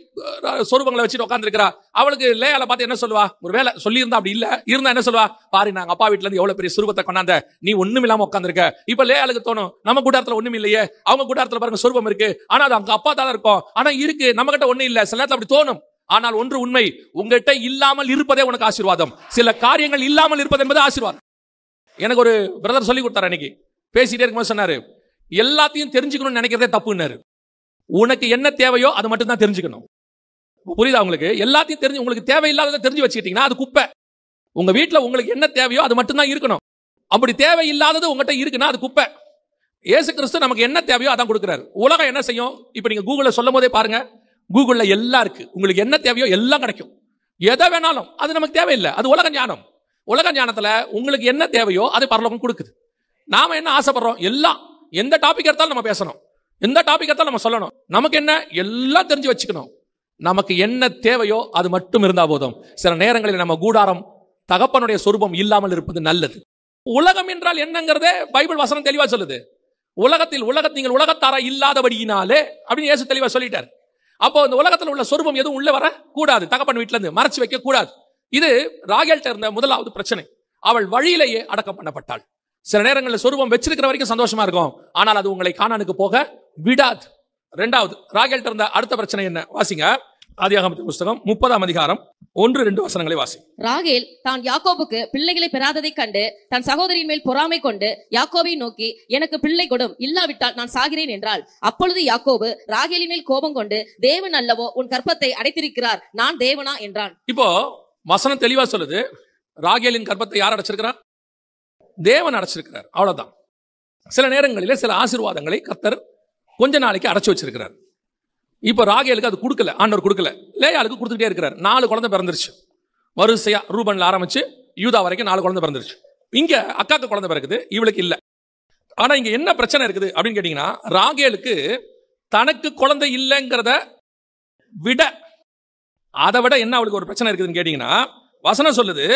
சொரூபங்களை வச்சுட்டு உட்கார்ந்திருக்கிறா. அவளுக்கு லேயால பார்த்து என்ன சொல்லுவா? ஒரு வேலை சொல்லி இருந்தா, அப்படி இல்ல இருந்தா என்ன சொல்லுவா? பாரு, நாங்க அப்பா வீட்டுல இருந்து எவ்வளவு பெரிய சுரூபத்தை கொண்டாந்த, நீ ஒண்ணும் இல்லாம உட்கார்ந்திருக்க. இப்ப லேயாளுக்கு தோணும், நம்ம கூடாரத்துல ஒண்ணும் இல்லையே, அவங்க கூடாரத்துல பாருங்க சொரூபம் இருக்கு, ஆனா அது அவங்க அப்பா தான் இருக்கும், ஆனா இருக்கு, நம்ம கிட்ட ஒண்ணும் இல்ல. சில நேரத்துல அப்படி தோணும். ஆனால் ஒன்று உண்மை, உங்ககிட்ட இல்லாமல் இருப்பதே உனக்கு ஆசீர்வாதம். சில காரியங்கள் இல்லாமல் இருப்பது என்பது ஆசீர்வாதம். எனக்கு ஒரு பிரதர் சொல்லி கொடுத்தாரு. அன்னைக்கு பேசிட்டே இருக்கும்போது சொன்னாரு, எல்லாத்தையும் தெரிஞ்சுக்கணும்னு நினைக்கிறதே தப்புன்னாரு. உனக்கு என்ன தேவையோ அது மட்டும் தான் தெரிஞ்சுக்கணும். புரியுதா உங்களுக்கு? எல்லாத்தையும் தெரிஞ்சு உங்களுக்கு தேவையில்லாததை தெரிஞ்சு வச்சுக்கிட்டீங்கன்னா அது குப்பை. உங்க வீட்டுல உங்களுக்கு என்ன தேவையோ அது மட்டும் தான் இருக்கணும். அப்படி தேவையில்லாதது உங்ககிட்ட இருக்குன்னா அது குப்பை. இயேசு கிறிஸ்து நமக்கு என்ன தேவையோ அதான் கொடுக்கிறாரு. உலகம் என்ன செய்யும்? இப்ப நீங்க கூகுள்ல சொல்லும் போதே பாருங்க, கூகுள்ல எல்லாம் இருக்கு. உங்களுக்கு என்ன தேவையோ எல்லாம் கிடைக்கும். எதை வேணாலும். அது நமக்கு தேவையில்லை. அது உலக ஞானம். உலக ஞானத்துல உங்களுக்கு என்ன தேவையோ அது பரலோகம் கொடுக்குது. நாம என்ன ஆசைப்படுறோம்? எல்லாம், எந்த டாபிக் எடுத்தாலும் நம்ம பேசணும், எந்த டாபிக் எடுத்தாலும் நம்ம சொல்லணும். நமக்கு என்ன? எல்லாம் தெரிஞ்சு வச்சுக்கணும். நமக்கு என்ன தேவையோ அது மட்டும் இருந்தா போதும். சில நேரங்களில் நம்ம கூடாரம் தகப்பனுடைய சொரூபம் இல்லாமல் இருப்பது நல்லது. உலகம் என்றால் என்னங்கிறதே பைபிள் வசனம் தெளிவா சொல்லுது. நீங்கள் உலகத்தாரா இல்லாதபடியினாலே அப்படின்னு இயேசு தெளிவா சொல்லிட்டார். அப்போ இந்த உலகத்தில் உள்ள சொரூபம் எதுவும் உள்ள வர கூடாது. தகப்பன் வீட்டுல இருந்து மறைச்சு வைக்க கூடாது. இது ராகேல்ட்ட இருந்த முதலாவது பிரச்சனை. அவள் வழியிலேயே அடக்கம் பண்ணப்பட்டாள். சில நேரங்களில் சொரூபம் வச்சிருக்கிற வரைக்கும் சந்தோஷமா இருக்கும், ஆனால் அது உங்களை கானானுக்கு போக விடாது. இரண்டாவது, ராகேல்ட்ட இருந்த அடுத்த பிரச்சனை என்ன? வாசிங்க, ஆதியாகமத்தின் புஸ்தகம் 30ஆம் அதிகாரம் 1-2 வசனங்களை வாசி. ராகேல் தான் யாக்கோபுக்கு பிள்ளைகளை பெறாததை கண்டு தன் சகோதரியின் மேல் பொறாமை கொண்டு யாக்கோபை நோக்கி, எனக்கு பிள்ளை கொடும், இல்லாவிட்டால் நான் சாகிறேன் என்றாள். அப்பொழுது யாக்கோபு ராகேலின் மேல் கோபம் கொண்டு, தேவன் அல்லவோ உன் கர்ப்பத்தை அடைத்திருக்கிறார், நான் தேவனா என்றான். இப்போ வசனம் தெளிவா சொல்லுது, ராகேலின் கர்ப்பத்தை யார் அடைச்சிருக்கிறார்? தேவன் அடைச்சிருக்கிறார். அவ்வளவுதான். சில நேரங்களிலே சில ஆசீர்வாதங்களை கர்த்தர் கொஞ்ச நாளைக்கு அடைச்சு வச்சிருக்கிறார். இப்ப ராகேலுக்கு அது கொடுக்கல, ஆண்டவர் கொடுக்கல. லேயாளுக்கு கொடுத்துட்டே இருக்கிறார். 4 குழந்தை பிறந்துருச்சு வரிசையா. ரூபன்ல ஆரம்பிச்சு யூதா வரைக்கும் 4 குழந்தை பிறந்துருச்சு. இங்க அக்காக்கு குழந்தை பிறகுது, இவளுக்கு இல்ல. ஆனா இங்க என்ன பிரச்சனை இருக்குது அப்படின்னு கேட்டீங்கன்னா, ராகேலுக்கு தனக்கு குழந்தை இல்லைங்கிறத விட, அதை விட என்ன அவளுக்கு ஒரு பிரச்சனை இருக்குதுன்னு கேட்டீங்கன்னா, வசனம் சொல்லுது,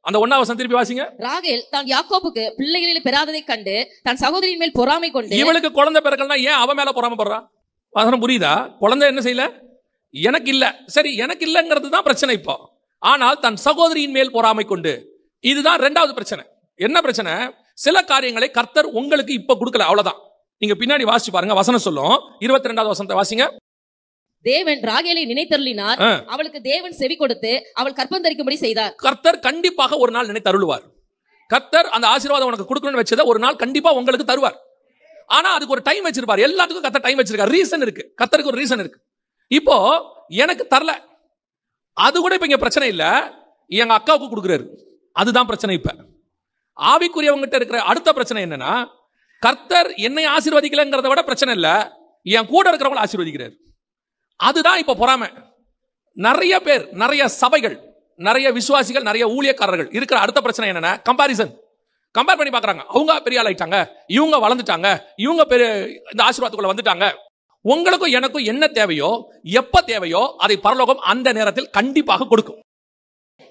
அந்த 1ஆம் வசனம் திருப்பி வாசிங்க. ராகேல் தான் யாக்கோபுக்கு பிள்ளைகளை பெறாததை கண்டு தன் சகோதரியின் மேல் பொறாமை கொண்டு, இவளுக்கு குழந்தை பிறக்கலன்னா ஏன் அவன் மேல பொறாமை படுறா? வசனம் புரியுதா? குழந்தை என்ன செய்யல? எனக்கு இல்ல. சரி, எனக்கு இல்லங்கிறது தான் பிரச்சனை இப்போ. ஆனால் தன் சகோதரியின் மேல் பொறாமை கொண்டு, இதுதான் 2வது பிரச்சனை. என்ன பிரச்சனை? சில காரியங்களை கர்த்தர் உங்களுக்கு இப்ப கொடுக்கல, அவ்வளவுதான். நீங்க பின்னாடி வாசிச்சு பாருங்க, வசனம் சொல்லும். 22வது வசனத்தை வாசிங்க. தேவன் ராகேலை நினைத்தருளினார், அவளுக்கு தேவன் செவி கொடுத்து அவள் கற்பம் தரிக்கும்படி செய்தார். கர்த்தர் கண்டிப்பாக ஒரு நாள் நினைத்தருளுவார். கர்த்தர் அந்த ஆசீர்வாதம் உனக்கு கொடுக்கணும்னு வச்சதை ஒரு நாள் கண்டிப்பா உங்களுக்கு தருவார். ஆனா அதுக்கு ஒரு டைம் வச்சிருப்பார். எல்லாத்துக்கும் கர்த்தர் டைம் வச்சிருக்கார். ரீசன் இருக்கு. கர்த்தருக்கு ஒரு ரீசன் இருக்கு. இப்போ எனக்கு தரல, அது கூட இப்ப இங்க பிரச்சனை இல்ல. எங்க அக்காவுக்கு கொடுக்குறாரு, அதுதான் பிரச்சனை. இப்ப ஆவிக்குரியவங்கிட்ட இருக்கிற அடுத்த பிரச்சனை என்னன்னா, கர்த்தர் என்னை ஆசீர்வதிக்கலங்கிறத விட பிரச்சனை இல்ல, என் கூட இருக்கிறவங்களை ஆசீர்வதிக்கிறார். அதுதான் இப்ப பொறாமை. நிறைய பேர், நிறைய சபைகள், நிறைய விசுவாசிகள், நிறைய ஊழியக்காரர்கள் இருக்கிற அடுத்த பிரச்சனை என்னன்னா, கம்பேரிசன். கம்பேர் பண்ணி பாக்குறாங்க. அவங்க பெரிய ஆள் ஆயிட்டாங்க, இவங்க வளர்ந்துட்டாங்க, இவங்க இந்த ஆசீர்வாதத்துக்குள்ள வந்துட்டாங்க. உங்களுக்கும் எனக்கும் என்ன தேவையோ, எப்ப தேவையோ அதை பரலோகம் அந்த நேரத்தில் கண்டிப்பாக கொடுக்கும்.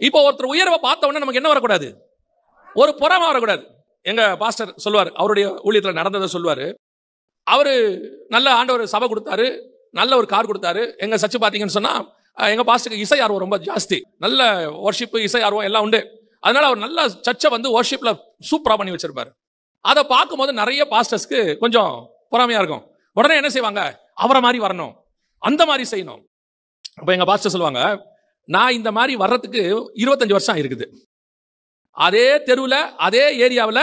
இப்போ ஒருத்தர் உயர்வை பார்த்த உடனே நமக்கு என்ன வரக்கூடாது? ஒரு பொறாமை வரக்கூடாது. எங்க பாஸ்டர் சொல்லுவார், அவருடைய ஊழியத்தில் நடந்ததை சொல்லுவாரு. அவரு நல்ல ஆண்டவர் சபை கொடுத்தாரு, நல்ல ஒரு கார் கொடுத்தாரு. எங்க சர்ச் பாத்தீங்கன்னு சொன்னா, எங்க பாஸ்டருக்கு இசை ஆர்வம் ரொம்ப ஜாஸ்தி. நல்ல வர்ஷிப், இசை ஆர்வம் எல்லாம் உண்டு. அதனால அவர் நல்ல சர்ச்சை வந்து வர்ஷிப்ல சூப்பரா பண்ணி வச்சிருப்பாரு. அதை பார்க்கும்போது நிறைய பாஸ்டர்ஸ்க்கு கொஞ்சம் பொறாமையா இருக்கும். உடனே என்ன செய்வாங்க? அவரை மாதிரி வரணும், அந்த மாதிரி செய்யணும். அப்ப எங்க பாஸ்டர் சொல்லுவாங்க, நான் இந்த மாதிரி வர்றதுக்கு 25 வருஷம் இருக்குது. அதே தெருவில், அதே ஏரியாவில்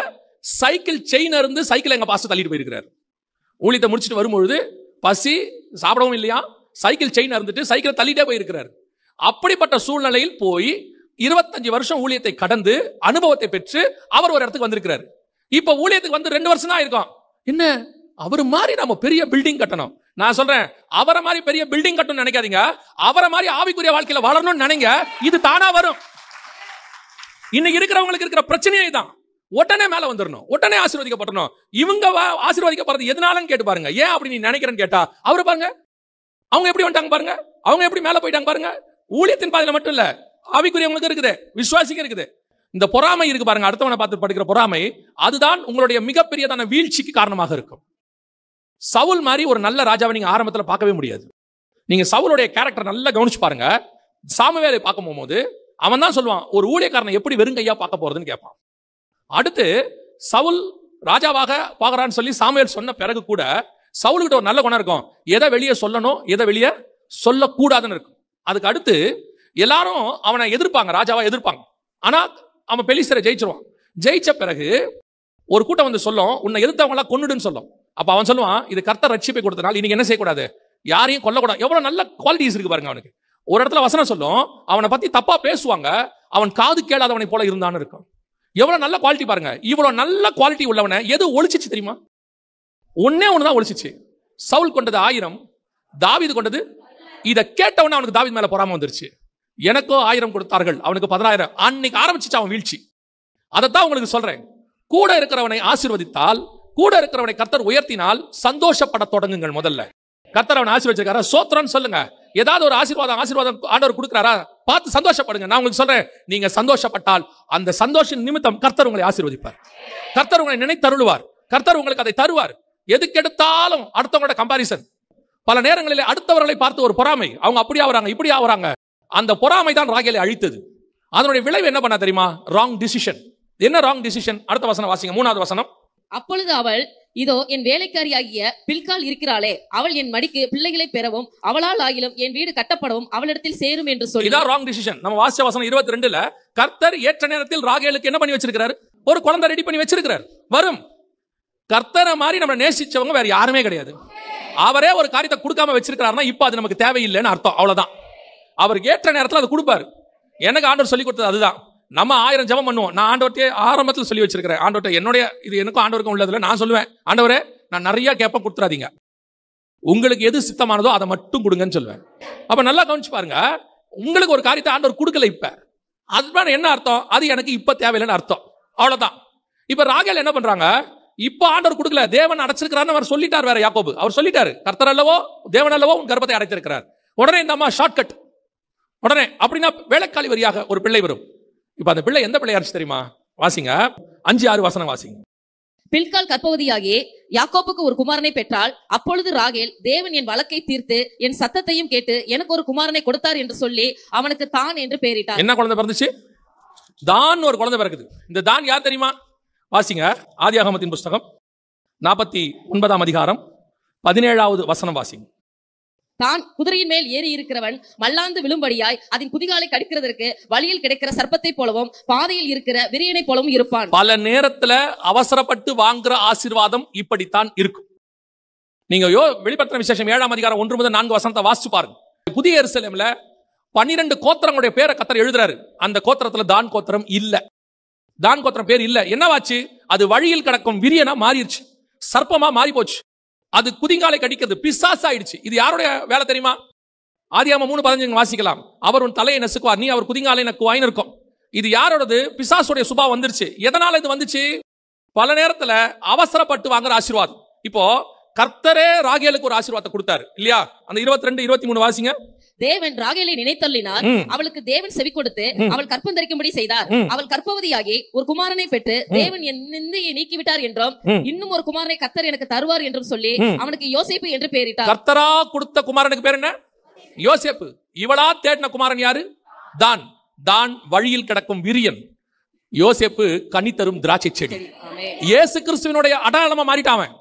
சைக்கிள் செயின் இருந்து சைக்கிள் எங்க பாஸ்டர் தள்ளிட்டு போயிருக்கிறார். ஊழியத்தை முடிச்சுட்டு வரும்பொழுது பசி, சாப்பிடவும் இல்லையா, சைக்கிள் செயின் இருந்துட்டு சைக்கிளை தள்ளிட்டே போயிருக்கிறார். அப்படிப்பட்ட சூழ்நிலையில் போய் 25 வருஷம் ஊழியத்தை கடந்து அனுபவத்தை பெற்று அவர் ஒரு இடத்துக்கு வந்திருக்கிறார். இப்ப ஊழியத்துக்கு வந்து 2 வருஷம் தான் இருக்கும். என்ன அவர் மாதிரி நம்ம பெரிய பில்டிங் கட்டணும். நான் சொல்றேன், அவரை மாதிரி பெரிய பில்டிங் கட்டணும்னு நினைக்காதீங்க, அவரை மாதிரி ஆவிக்குரிய வாழ்க்கையில வளரணும்னு நினைங்க. இது தானா வரும். இன்னைக்கு இருக்கிறவங்களுக்கு இருக்கிற பிரச்சனையே தான். உடனே மேல வந்துடணும், உடனே ஆசீர்வதிக்கப்படணும். இவங்க ஆசீர்வதிக்கப்படுறது எதனாலன்னு கேட்டு பாருங்க. ஏன் அப்படி நீ நினைக்கிறேன்னு கேட்டா, அவரு பாருங்க அவங்க எப்படி வந்துட்டாங்க பாருங்க, அவங்க எப்படி மேல போயிட்டாங்க பாருங்க. ஊழியத்தின் பாதையில மட்டும் இல்ல, ஆவிக்குரியவங்களுக்கு இருக்குது, விசுவாசிக்கு இருக்குது. இந்த பொறாமை இருக்கு பாருங்க, அடுத்தவனை பார்த்து படுக்கிற பொறாமை, அதுதான் உங்களுடைய மிகப்பெரியதான வீழ்ச்சிக்கு காரணமாக இருக்கும். சவுல் மாதிரி ஒரு நல்ல ராஜாவை நீங்க ஆரம்பத்தில் பார்க்கவே முடியாது. நீங்க சவுலுடைய கேரக்டர் நல்லா கவனிச்சு பாருங்க. சாமுவேலை பார்க்கும் போகும்போது அவன் தான் சொல்லுவான், ஒரு ஊழியக்காரனை எப்படி வெறுங்கையா பார்க்க போறதுன்னு கேட்பான். அடுத்து சவுல் ராஜாவாக பார்க்கறான்னு சொல்லி சாமுவேல் சொன்ன பிறகு கூட சவுலுக்கிட்ட ஒரு நல்ல குணம் இருக்கும், எதை வெளியே சொல்லணும் எதை வெளியே சொல்லக்கூடாதுன்னு இருக்கும். அதுக்கு அடுத்து எல்லாரும் அவனை எதிர்ப்பாங்க, ராஜாவா எதிர்ப்பாங்க. ஆனா அவன் பெலிஸ்தரை ஜெயிச்சிருவான். ஜெயிச்ச பிறகு ஒரு கூட்டம் வந்து சொல்லும், உன்னை எதிர்த்தவங்க எல்லாம் கொன்னுடுன்னு சொல்லும். அப்ப அவன் சொல்லுவான், இது கர்த்தர் ரட்சிப்பை கொடுத்தனால இன்னைக்கு என்ன செய்யக்கூடாது, யாரையும் கொல்லக்கூடாது. எவ்வளவு நல்ல குவாலிட்டிஸ் இருக்கு பாருங்க அவனுக்கு. ஒரு இடத்துல வசனம் சொல்லும், அவனை பத்தி தப்பா பேசுவாங்க, அவன் காது கேளாதவனை போல இருந்தான்னு இருக்கும். எவ்வளவு நல்ல குவாலிட்டி பாருங்க. இவ்வளவு நல்ல குவாலிட்டி உள்ளவனை எது ஒழிச்சிச்சு தெரியுமா? ஒன்னே ஒண்ணுதான் ஒழிச்சிச்சு. சவுல் கொண்டது 1000, தாவீது கொண்டது. இதை கேட்டவன அவனுக்கு தாவீது மேல பொறாமை வந்துருச்சு. எனக்கோ 1000 கொடுத்தார்கள், அவனுக்கு 10000. அன்னைக்கு ஆரம்பிச்சு அவன் வீழ்ச்சி. அதைத்தான் உங்களுக்கு சொல்றேன். கூட இருக்கிறவனை ஆசீர்வதித்தால், கூட இருக்கிறவனை கர்த்தர் உயர்த்தினால் சந்தோஷப்பட தொடங்குங்கள். முதல்ல கர்த்தர் அவனை ஆசீர்வதிச்சிருக்காரா, சோத்திரம்னு சொல்லுங்க. ஏதாவது ஒரு ஆசீர்வாதம் ஆண்டவர் கொடுக்கிறாரா, பார்த்து சந்தோஷப்படுங்க. நான் உங்களுக்கு சொல்றேன், நீங்க சந்தோஷப்பட்டால் அந்த சந்தோஷ நிமித்தம் கர்த்தர் உங்களை ஆசீர்வதிப்பார், கர்த்தர் உங்களை நினைத்தருளுவார், கர்த்தர் உங்களுக்கு அதை தருவார். எதுக்கெடுத்தாலும் அடுத்தவங்களோட கம்பாரிசன், பல நேரங்களில் அடுத்தவர்களை பார்த்து ஒரு பொறாமை, அவங்க அப்படி ஆகுறாங்க இப்படி ஆகுறாங்க. அந்த பொறாமை தான் ராகேலை அழித்தது. அதனுடைய விளைவு என்ன பண்ண தெரியுமா? Wrong decision. என்ன ராங் டிசிஷன்? அடுத்த வசனம் வாசிங்க, 3வது வசனம். அப்பொழுது அவள், இதோ என் வேலைக்காரியாகிய பில்காள் இருக்கிறாளே, அவள் என் மடிக்கு பிள்ளைகளை பெறவும் அவளால் ஆகிலும் என் வீடு கட்டப்படவும் அவளிடத்தில் சேரும் என்று சொல்லி. இதான் ராங் டிசிஷன். நம்ம வாசிச்ச வசனம் 22ல கர்த்தர் ஏற்ற நேரத்தில் ராகேலுக்கு என்ன பண்ணி வச்சிருக்கிறார்? ஒரு குழந்தை ரெடி பண்ணி வச்சிருக்கிறார். வரும். கர்த்தரை மாதிரி நம்ம நேசிச்சவங்க வேற யாருமே கிடையாது. அவரே ஒரு காரியத்தை கொடுக்காம வச்சிருக்கிறாருன்னா இப்ப அது நமக்கு தேவையில்லைன்னு அர்த்தம். அவ்வளவுதான். அவருக்கு ஏற்ற நேரத்தில் அதை கொடுப்பாரு. எனக்கு ஆண்டவர் சொல்லி கொடுத்தது அதுதான். நம்ம 1000 ஜெபம் பண்ணுவோம். நான் ஆண்டவர்கிட்ட ஆரம்பத்தில் சொல்லி வச்சிருக்கிறேன், ஆண்டவர்கிட்ட என்னுடைய இது எனக்கும் ஆண்டவருக்கும் உள்ளதுல நான் சொல்லுவேன், ஆண்டவரே நான் நிறைய கேப்ப கொடுத்துறாதீங்க, உங்களுக்கு எது சித்தமானதோ அதை மட்டும் கொடுங்கன்னு சொல்லுவேன். அப்ப நல்லா கவனிச்சு பாருங்க, உங்களுக்கு ஒரு காரியத்தை ஆண்டவர் கொடுக்கல, இப்ப அதுதான் என்ன அர்த்தம்? அது எனக்கு இப்ப தேவையில்லைன்னு அர்த்தம். அவ்வளவுதான். இப்ப ராகேல் என்ன பண்றாங்க? இப்ப ஆண்டவர் கொடுக்கல, தேவன் அடைச்சிருக்கிறான்னு அவர் சொல்லிட்டார். வேற யாக்கோபு அவர் சொல்லிட்டாரு, கர்த்தர் அல்லவோ தேவன் அல்லவோ உன் கர்ப்பத்தை அடைத்திருக்கிறார். உடனே இந்த அம்மா ஷார்ட்கட், உடனே அப்படின்னா வேலைக்காளி வரியாக ஒரு பிள்ளை வரும். இப்ப அந்த பிள்ளை எந்த பிள்ளையாச்சு தெரியுமா? வாசிங்க, 5-6 வசனம் வாசிங்க. பில்காள் கர்ப்பவதியாகி யாக்கோபுக்கு ஒரு குமாரனை பெற்றாள். அப்பொழுது ராகேல், தேவன் என் வழக்கை தீர்த்து என் சத்தத்தையும் கேட்டு எனக்கு ஒரு குமாரனை கொடுத்தார் என்று சொல்லி அவனுக்கு தான் என்று பெயரிட்டார். என்ன குழந்தை பிறந்துச்சு? தான் ஒரு குழந்தை பிறகுது. இந்த தான் யார் தெரியுமா? வாசிங்க, ஆதியாகமத்தின் புஸ்தகம் 49ஆம் அதிகாரம் 17வது வசனம் வாசிங்க. தான் குதிரையின் மேல் ஏறி இருக்கிறவன் மல்லாந்து விழும்படியாய் அதன் குதிகாலை கடிக்கிறதற்கு வழியில் கிடைக்கிற சர்ப்பத்தை போலவும் பாதையில் இருக்கிற விரியனை போலவும் இருப்பான். பல நேரத்துல அவசரப்பட்டு வாங்குற ஆசீர்வாதம் இப்படித்தான் இருக்கும். நீங்க வெளிப்படுத்தின விசேஷம் 7ஆம் அதிகாரம் 1 முதல் 4 வசனத்தை வாசிச்சு பாருங்க. புதிய எருசலேம்ல 12 கோத்திரங்களுடைய பேரை கர்த்தர் எழுதுறாரு. அந்த கோத்திரத்துல தான் கோத்திரம் இல்ல, தான் கோத்திரம் பேர் இல்ல. என்னவாச்சு? அது வழியில் கிடக்கும் விரியனா மாறிடுச்சு, சர்ப்பமா மாறி போச்சு. அது குதிங்காலை கடிக்கிறது, பிசாசு ஆயிடுச்சு. இது யாருடைய வேலை தெரியுமா? ஆதியாகமம் 3:15 வாசிக்கலாம். அவர் உன் தலையை நசுக்குவார், நீ அவர் குதிங்காலை நக்குவாயின்னு இருக்கும். இது யாரோடது? பிசாசுடைய சுபாவம் வந்துருச்சு. எதனால இது வந்துச்சு? பல நேரத்துல அவசரப்பட்டு வாங்குற ஆசீர்வாதம். இப்போ கர்த்தரே ராகேலுக்கு ஒரு ஆசீர்வாதத்தை கொடுத்தாரு இல்லையா? அந்த 22, 23 வாசிங்க. தேவன் ராகேலை நினைத்தள்ளினார், அவளுக்கு தேவன் செவி கொடுத்து அவள் கற்பம் தரிக்கும்படி செய்தார். அவள் கர்ப்பவதியாகி ஒரு குமாரனை பெற்று தேவன் என் நிந்தையை நீக்கிவிட்டார் என்றும் இன்னும் ஒரு குமாரனை கர்த்தர் எனக்கு தருவார் என்றும் சொல்லி அவனுக்கு யோசேப்பு என்று பெயரிட்டார். கர்த்தரா கொடுத்த குமாரனுக்கு பேர் என்ன? யோசேப்பு. இவளா தேடின குமாரன் யாரு? தான். தான் வழியில் கிடக்கும் விரியன். யோசேப்பு கனி தரும் திராட்சை செடி. இயேசு கிறிஸ்துவினுடைய அடையாளமா மாறிட்டான்.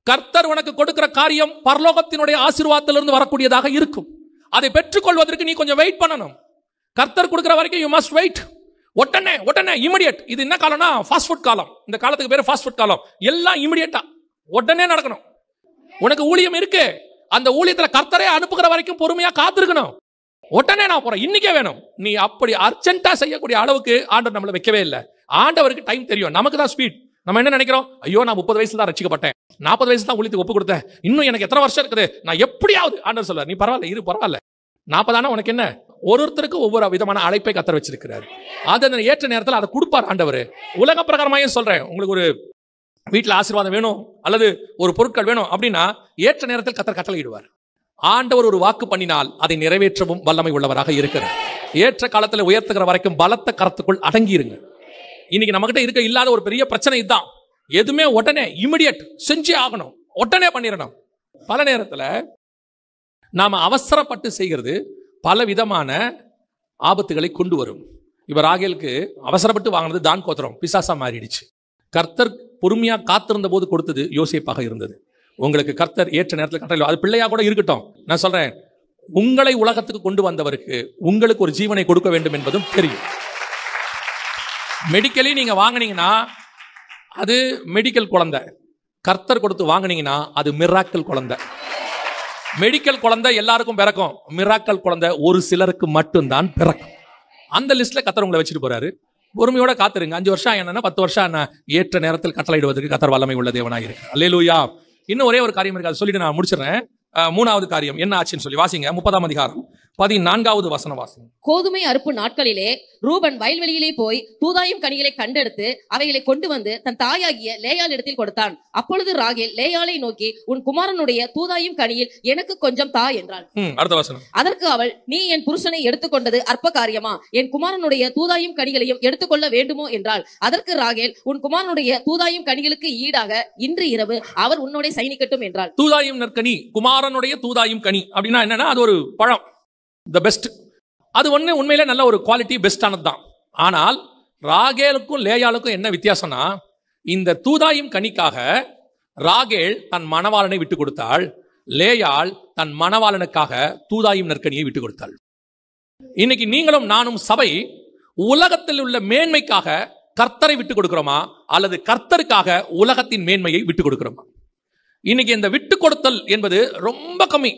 கர்த்தர் உனக்கு கொடுக்கிற காரியம் பரலோகத்தினுடைய ஆசீர்வாதத்திலிருந்து வரக்கூடியதாக இருக்கும். அதை பெற்றுக்கொள்வதற்கு நீ கொஞ்சம் வெயிட் பண்ணணும். கர்த்தர் கொடுக்கிற வரைக்கும் யூ மஸ்ட் வெயிட். உடனே இமிடியேட். இது என்ன காலம்னா ஃபாஸ்ட் ஃபுட் காலம். இந்த காலத்துக்கு பேரு ஃபாஸ்ட் ஃபுட் காலம். எல்லாம் இமிடியேட்டா உடனே நடக்கணும். உனக்கு ஊழியம் இருக்கு, அந்த ஊழியத்துல கர்த்தரே அனுப்புகிற வரைக்கும் பொறுமையா காத்திருக்கணும். உடனே நான் போறேன், இன்னைக்கே வேணும். நீ அப்படி அர்ஜென்ட்டா செய்யக்கூடிய அளவுக்கு ஆண்டவர் நம்மளை வைக்கவே இல்லை. ஆண்டவருக்கு டைம் தெரியும், நமக்கு தான் ஸ்பீட். நம்ம என்ன நினைக்கிறோம்? ஐயோ, நான் 30 வயசுல தான் ரட்சிக்கப்பட்டேன், 40 வயசுல தான் ஊழியத்துக்கு ஒப்பு கொடுத்தேன், இன்னும் எனக்கு எத்தனை வருஷம் இருக்குது, நான் எப்படியாவது. ஆண்டவர் சொல்றார், நீ பரவாயில்ல இரு, பரவாயில்ல, 40 ஆனா உனக்கு என்ன? ஒருத்தருக்கு ஒவ்வொரு விதமான அழைப்பை கர்த்தர் வச்சிருக்கிறார். அது ஏற்ற நேரத்தில் அதை கொடுப்பார் ஆண்டவர். உலக பிரகாரமாயே சொல்றேன், உங்களுக்கு ஒரு வீட்டில் ஆசீர்வாதம் வேணும் அல்லது ஒரு பொருட்கள் வேணும் அப்படின்னா ஏற்ற நேரத்தில் கர்த்தர் கட்டளையிடுவார். ஆண்டவர் ஒரு வாக்கு பண்ணினால் அதை நிறைவேற்றவும் வல்லமை உள்ளவராக இருக்கிறார். ஏற்ற காலத்தில் உயர்த்துகிற வரைக்கும் பலத்த கரத்துக்குள் அடங்கிருங்க. இன்னைக்கு நம்மகிட்ட இருக்க இல்லாத ஒரு பெரிய பிரச்சனை இதுதான். எதுவுமே உடனே இமிடியட் செஞ்சே ஆகணும், உடனே பண்ணிடணும். பல நேரத்தில் நாம அவசரப்பட்டு செய்கிறது பல விதமான ஆபத்துகளை கொண்டு வரும். இப்ப ராகேலுக்கு அவசரப்பட்டு வாங்கினது தான் கோத்திரம் பிசாசா மாறிடுச்சு. கர்த்தர் பொறுமையா காத்திருந்த போது கொடுத்தது யோசேப்பாக இருந்தது. உங்களுக்கு கர்த்தர் ஏற்ற நேரத்தில் கட்டளை, அது பிள்ளையா கூட இருக்கட்டும். நான் சொல்றேன், உங்களை உலகத்துக்கு கொண்டு வந்தவருக்கு உங்களுக்கு ஒரு ஜீவனை கொடுக்க வேண்டும் என்பதும் தெரியும். மெடிக்கலி நீங்க வாங்கினீங்கன்னா அது மெடிக்கல் குழந்தை, கர்த்தர் கொடுத்து வாங்கினீங்கன்னா அது மிராக்கல் குழந்தை. மெடிக்கல் குழந்தை எல்லாருக்கும் பிறக்கும், மிராக்கல் குழந்தை ஒரு சிலருக்கு மட்டும்தான் பிறக்கும். அந்த லிஸ்ட்ல கர்த்தர் உங்களை வச்சுட்டு போறாரு. பொறுமையோட காத்துருங்க. 5 வருஷம் என்ன 10 வருஷம் என்ன, ஏற்ற நேரத்தில் கட்டளையிடுவதற்கு கர்த்தர் வல்லமை உள்ள தேவனாக இருக்கு. அல்லேலூயா. இன்னும் ஒரே ஒரு காரியம் இருக்கு, அதை சொல்லிட்டு நான் முடிச்சிடறேன். 3வது காரியம் என்ன ஆச்சுன்னு சொல்லி வாசிங்க. 30ஆம் அதிகாரம் 14வது வசனம் வாசிங்க. கோதுமை அறுப்பு நாட்களிலே ரூபன் வயல்வெளியிலே போய் தூதாயும் கனிகளை கண்டெடுத்து அவைகளை கொண்டு வந்து தன் தாயாகிய லேயாள் இடத்தில் கொடுத்தான். அப்பொழுது ராகேல் லேயாளை நோக்கி, உன் குமாரனுடைய தூதாயும் கனியில் எனக்கு கொஞ்சம் தா என்றாள். அடுத்த வசனம். அதற்கு அவள், நீ என் புருஷனை எடுத்துக்கொண்டது அற்ப காரியமா? என் குமாரனுடைய தூதாயும் கனிகளையும் எடுத்துக்கொள்ள வேண்டுமோ என்றாள். அதற்கு ராகேல், உன் குமாரனுடைய தூதாயும் கனிகளுக்கு ஈடாக இன்று இரவு அவர் உன்னோட சைனிக்கட்டும் என்றாள். தூதாயும் நற்கனி, குமாரனுடைய தூதாயும் கனி அப்படின்னா என்னன்னா, அது ஒரு பழம், தி பெஸ்ட். அது ஒண்ணு உண்மையிலே நல்ல ஒரு குவாலிட்டி, பெஸ்டானது தான். ஆனால் ராகேலுக்கும் லேயாளுக்கும் என்ன வித்தியாசம்னா, இந்த தூதாயும் கனிக்காக ராகேல் தன் மணவாளனை விட்டு கொடுத்தாள், லேயாள் தன் மணவாளனுக்காக தூதாயும் நற்கனியை விட்டு கொடுத்தாள். இன்னைக்கு நீங்களும் நானும் சபை உலகத்தில் உள்ள மேன்மைக்காக கர்த்தரை விட்டு கொடுக்கிறோமா அல்லது கர்த்தருக்காக உலகத்தின் மேன்மையை விட்டு கொடுக்கிறோமா? இன்னைக்கு இந்த விட்டு கொடுத்தல் என்பது ரொம்ப கம்மி.